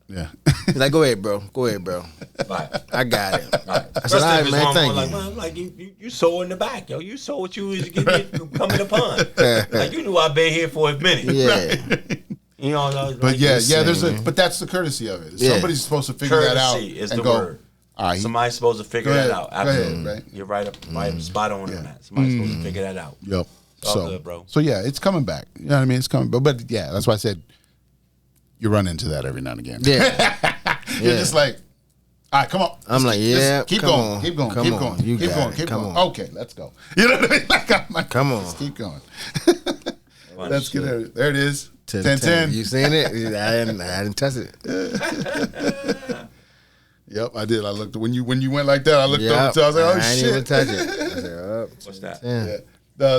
Yeah. he's like, go ahead, bro. Go ahead, bro. Right. I got it. Right. I said, all right, man, thank you. Like, man, like you saw in the back, yo. You saw what you was coming upon. Like you knew I've been here for a minute. Yeah. You know, But like, but that's the courtesy of it. Yeah. Somebody's supposed to figure that out courtesy is and the go. word. All right, Somebody's supposed to figure Go that ahead. out. Go ahead, Absolutely. right? You're right spot on Yeah. on that. Somebody's supposed to figure that out. Yep. All So, good, bro. so yeah, it's coming back. You know what I mean? It's coming, but yeah, that's why I said you run into that every now and again. Yeah. You're Yeah. just like, all right, come on. I'm like, yeah, keep come going, on. keep going, Come keep on. going, You keep got going, it. keep Come going. on. Okay, let's go. You know what I mean? Like, I'm like, Come on. let's keep going. Funny Let's get shit. there. There it is. 10-10. You seen it? I didn't touch it. Yep, I did. I looked when you went like that. I looked Yep. over. So I was like, oh I ain't shit. even touch it. I said, oh, What's that? yeah.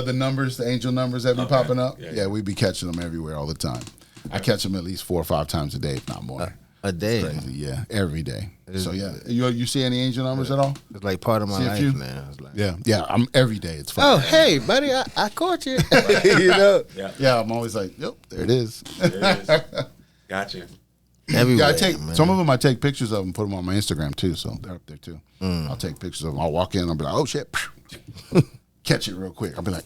The numbers, the angel numbers that be Okay. popping up. Yeah, Yeah, yeah. we be catching them everywhere all the time. I catch them at least 4 or 5 times a day, if not more. A day. Crazy, yeah, every day. is- So yeah, you see any angel numbers at all? It's like part of my See a life few? now. It's like, Yeah, I'm every day. It's fun. oh, hey, buddy, I caught you. You know? Yeah. Yeah, I'm always like, yep, there it is. There it is. Gotcha. Everywhere, Yeah, I take man. some of them. I take pictures of them, put them on my Instagram too. So they're up there too. Mm. I'll take pictures of them. I'll walk in. I'll be like, oh shit, catch it real quick. I'll be like,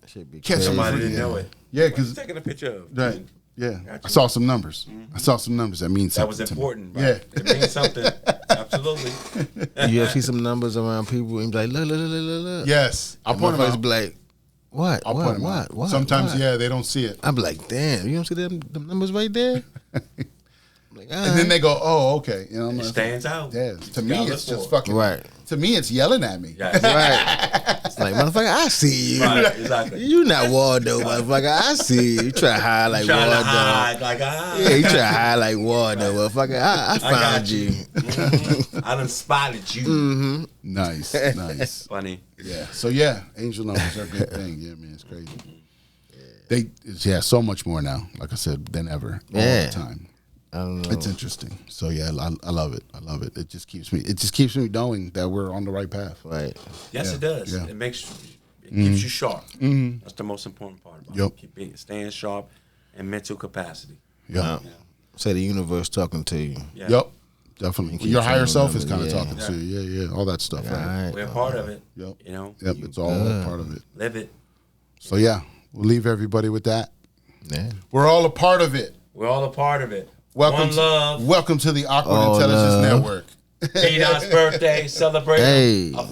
Should be catch it. Somebody Yeah. didn't know it. Yeah, What you because taking a picture of? right. Yeah, Gotcha. I saw some numbers. I saw some numbers that means That something. was to me. important. Right? Yeah. It means something. Absolutely. You ever see some numbers around people and be like, look. Yes, I'll And point them motherfuckers out. be like, what? I'll point them out. What? Sometimes, What? yeah, they don't see it, I'm like, damn, you don't see them numbers right there? I'm like, and then they go, "Oh, okay." You know, I'm It like, stands out. yeah. To me, gotta it's look just for it. fucking. Right. To me, it's yelling at me. Yeah. Right. It's like, motherfucker, I see you. Right. Exactly. You not Waldo, motherfucker. I see you. You try to hide like Trying to Waldo. hide, like Yeah, you try to hide like Waldo, motherfucker. I I found got you. Mhm. I done spotted you. Mm-hmm. Nice, nice. Funny. Yeah. So yeah, angel numbers are a big thing. Yeah, man, it's crazy. They so much more now. Like I said, than ever. All Yeah. the time. I don't know. It's interesting. So yeah, I love it. I love it. It just keeps me knowing that we're on the right path. Right. Yes, Yeah, it does. yeah. It keeps you sharp. That's the most important part about Yep. it. Staying sharp and mental capacity. Yeah. Say the universe talking to you. Yeah. Yep. Definitely. keep Your higher telling self them is kind of yeah. talking to you. Yeah, all that stuff. All Right. right. We're a part of it. Yep. You know, Yep. It's all part of it. live it. So yeah, we'll leave everybody with that. Yeah. We're all a part of it. We're all a part of it. Welcome One love. Welcome to the Awkward All Intelligence love. Network. BDot's birthday. Celebrate him. Hey.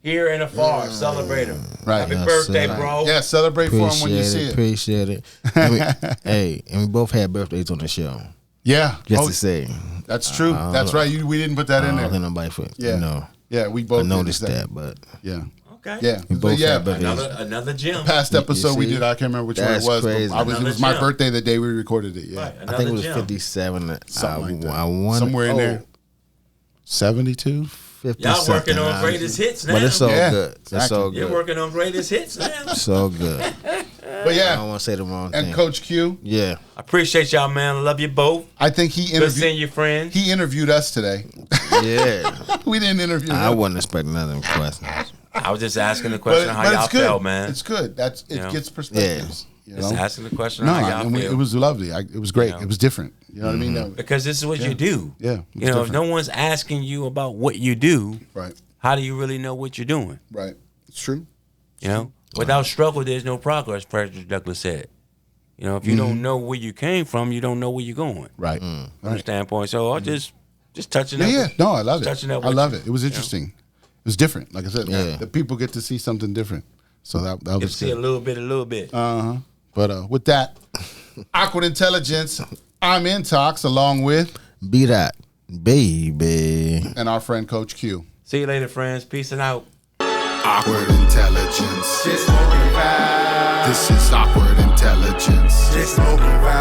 Here and afar. Celebrate him. Right. Happy Yes, birthday, sir. bro. Yeah, celebrate for him when you see it. Appreciate it. And we both had birthdays on the show. Yeah. Just Oh, to say. that's true. That's right. We didn't put that I in don't think there. nobody for Yeah. you know. Yeah, we both I noticed did that, but Yeah. Okay. Yeah. we both yeah. had birthdays. Another gem. Past episode we see? did, I can't remember which one it That's was. crazy. But it Another was my gem. birthday the day we recorded it. Yeah. Right. I think it was gem. 57. Something like that. I wanted, Somewhere in there. 72? 50 Y'all something. working on greatest hits now. But it's all Yeah, good. It's exactly. all You're good. working on greatest hits now. It's all good. But I don't yeah, want to say the wrong and thing. Coach Q, Yeah. I appreciate y'all, man. I love you both. I think he Good seeing interviewed your friends. he interviewed us today. Yeah. We didn't interview I him. wasn't expecting none of them questions. I was just asking the question how y'all it's good. felt, man. It's good. It know? gets perspectives. You Just know? asking the question No, how y'all and feel. it was lovely. It was great. You know? It was different. You know what I mean? No, because this is what you do. Yeah, it's You know, if different. no one's asking you about what you do, right, how do you really know what you're doing? right. It's true. You know, without struggle, there's no progress. Frederick Douglass said. You know, if you don't know where you came from, you don't know where you're going. Right. From a Right. standpoint. So I just touching Yeah, up. yeah. No, I love it. Touching up I with love you, it. It was interesting. It was different. Like I said, Yeah. the people get to see something different. So that You was see a good. little bit. But with that, Awkward Intelligence, I'm Intox, along with BDot, baby. and our friend Coach Q. See you later, friends. Peace and out. Awkward intelligence. Just smoking vibes. This is awkward intelligence. Just smoking vibes.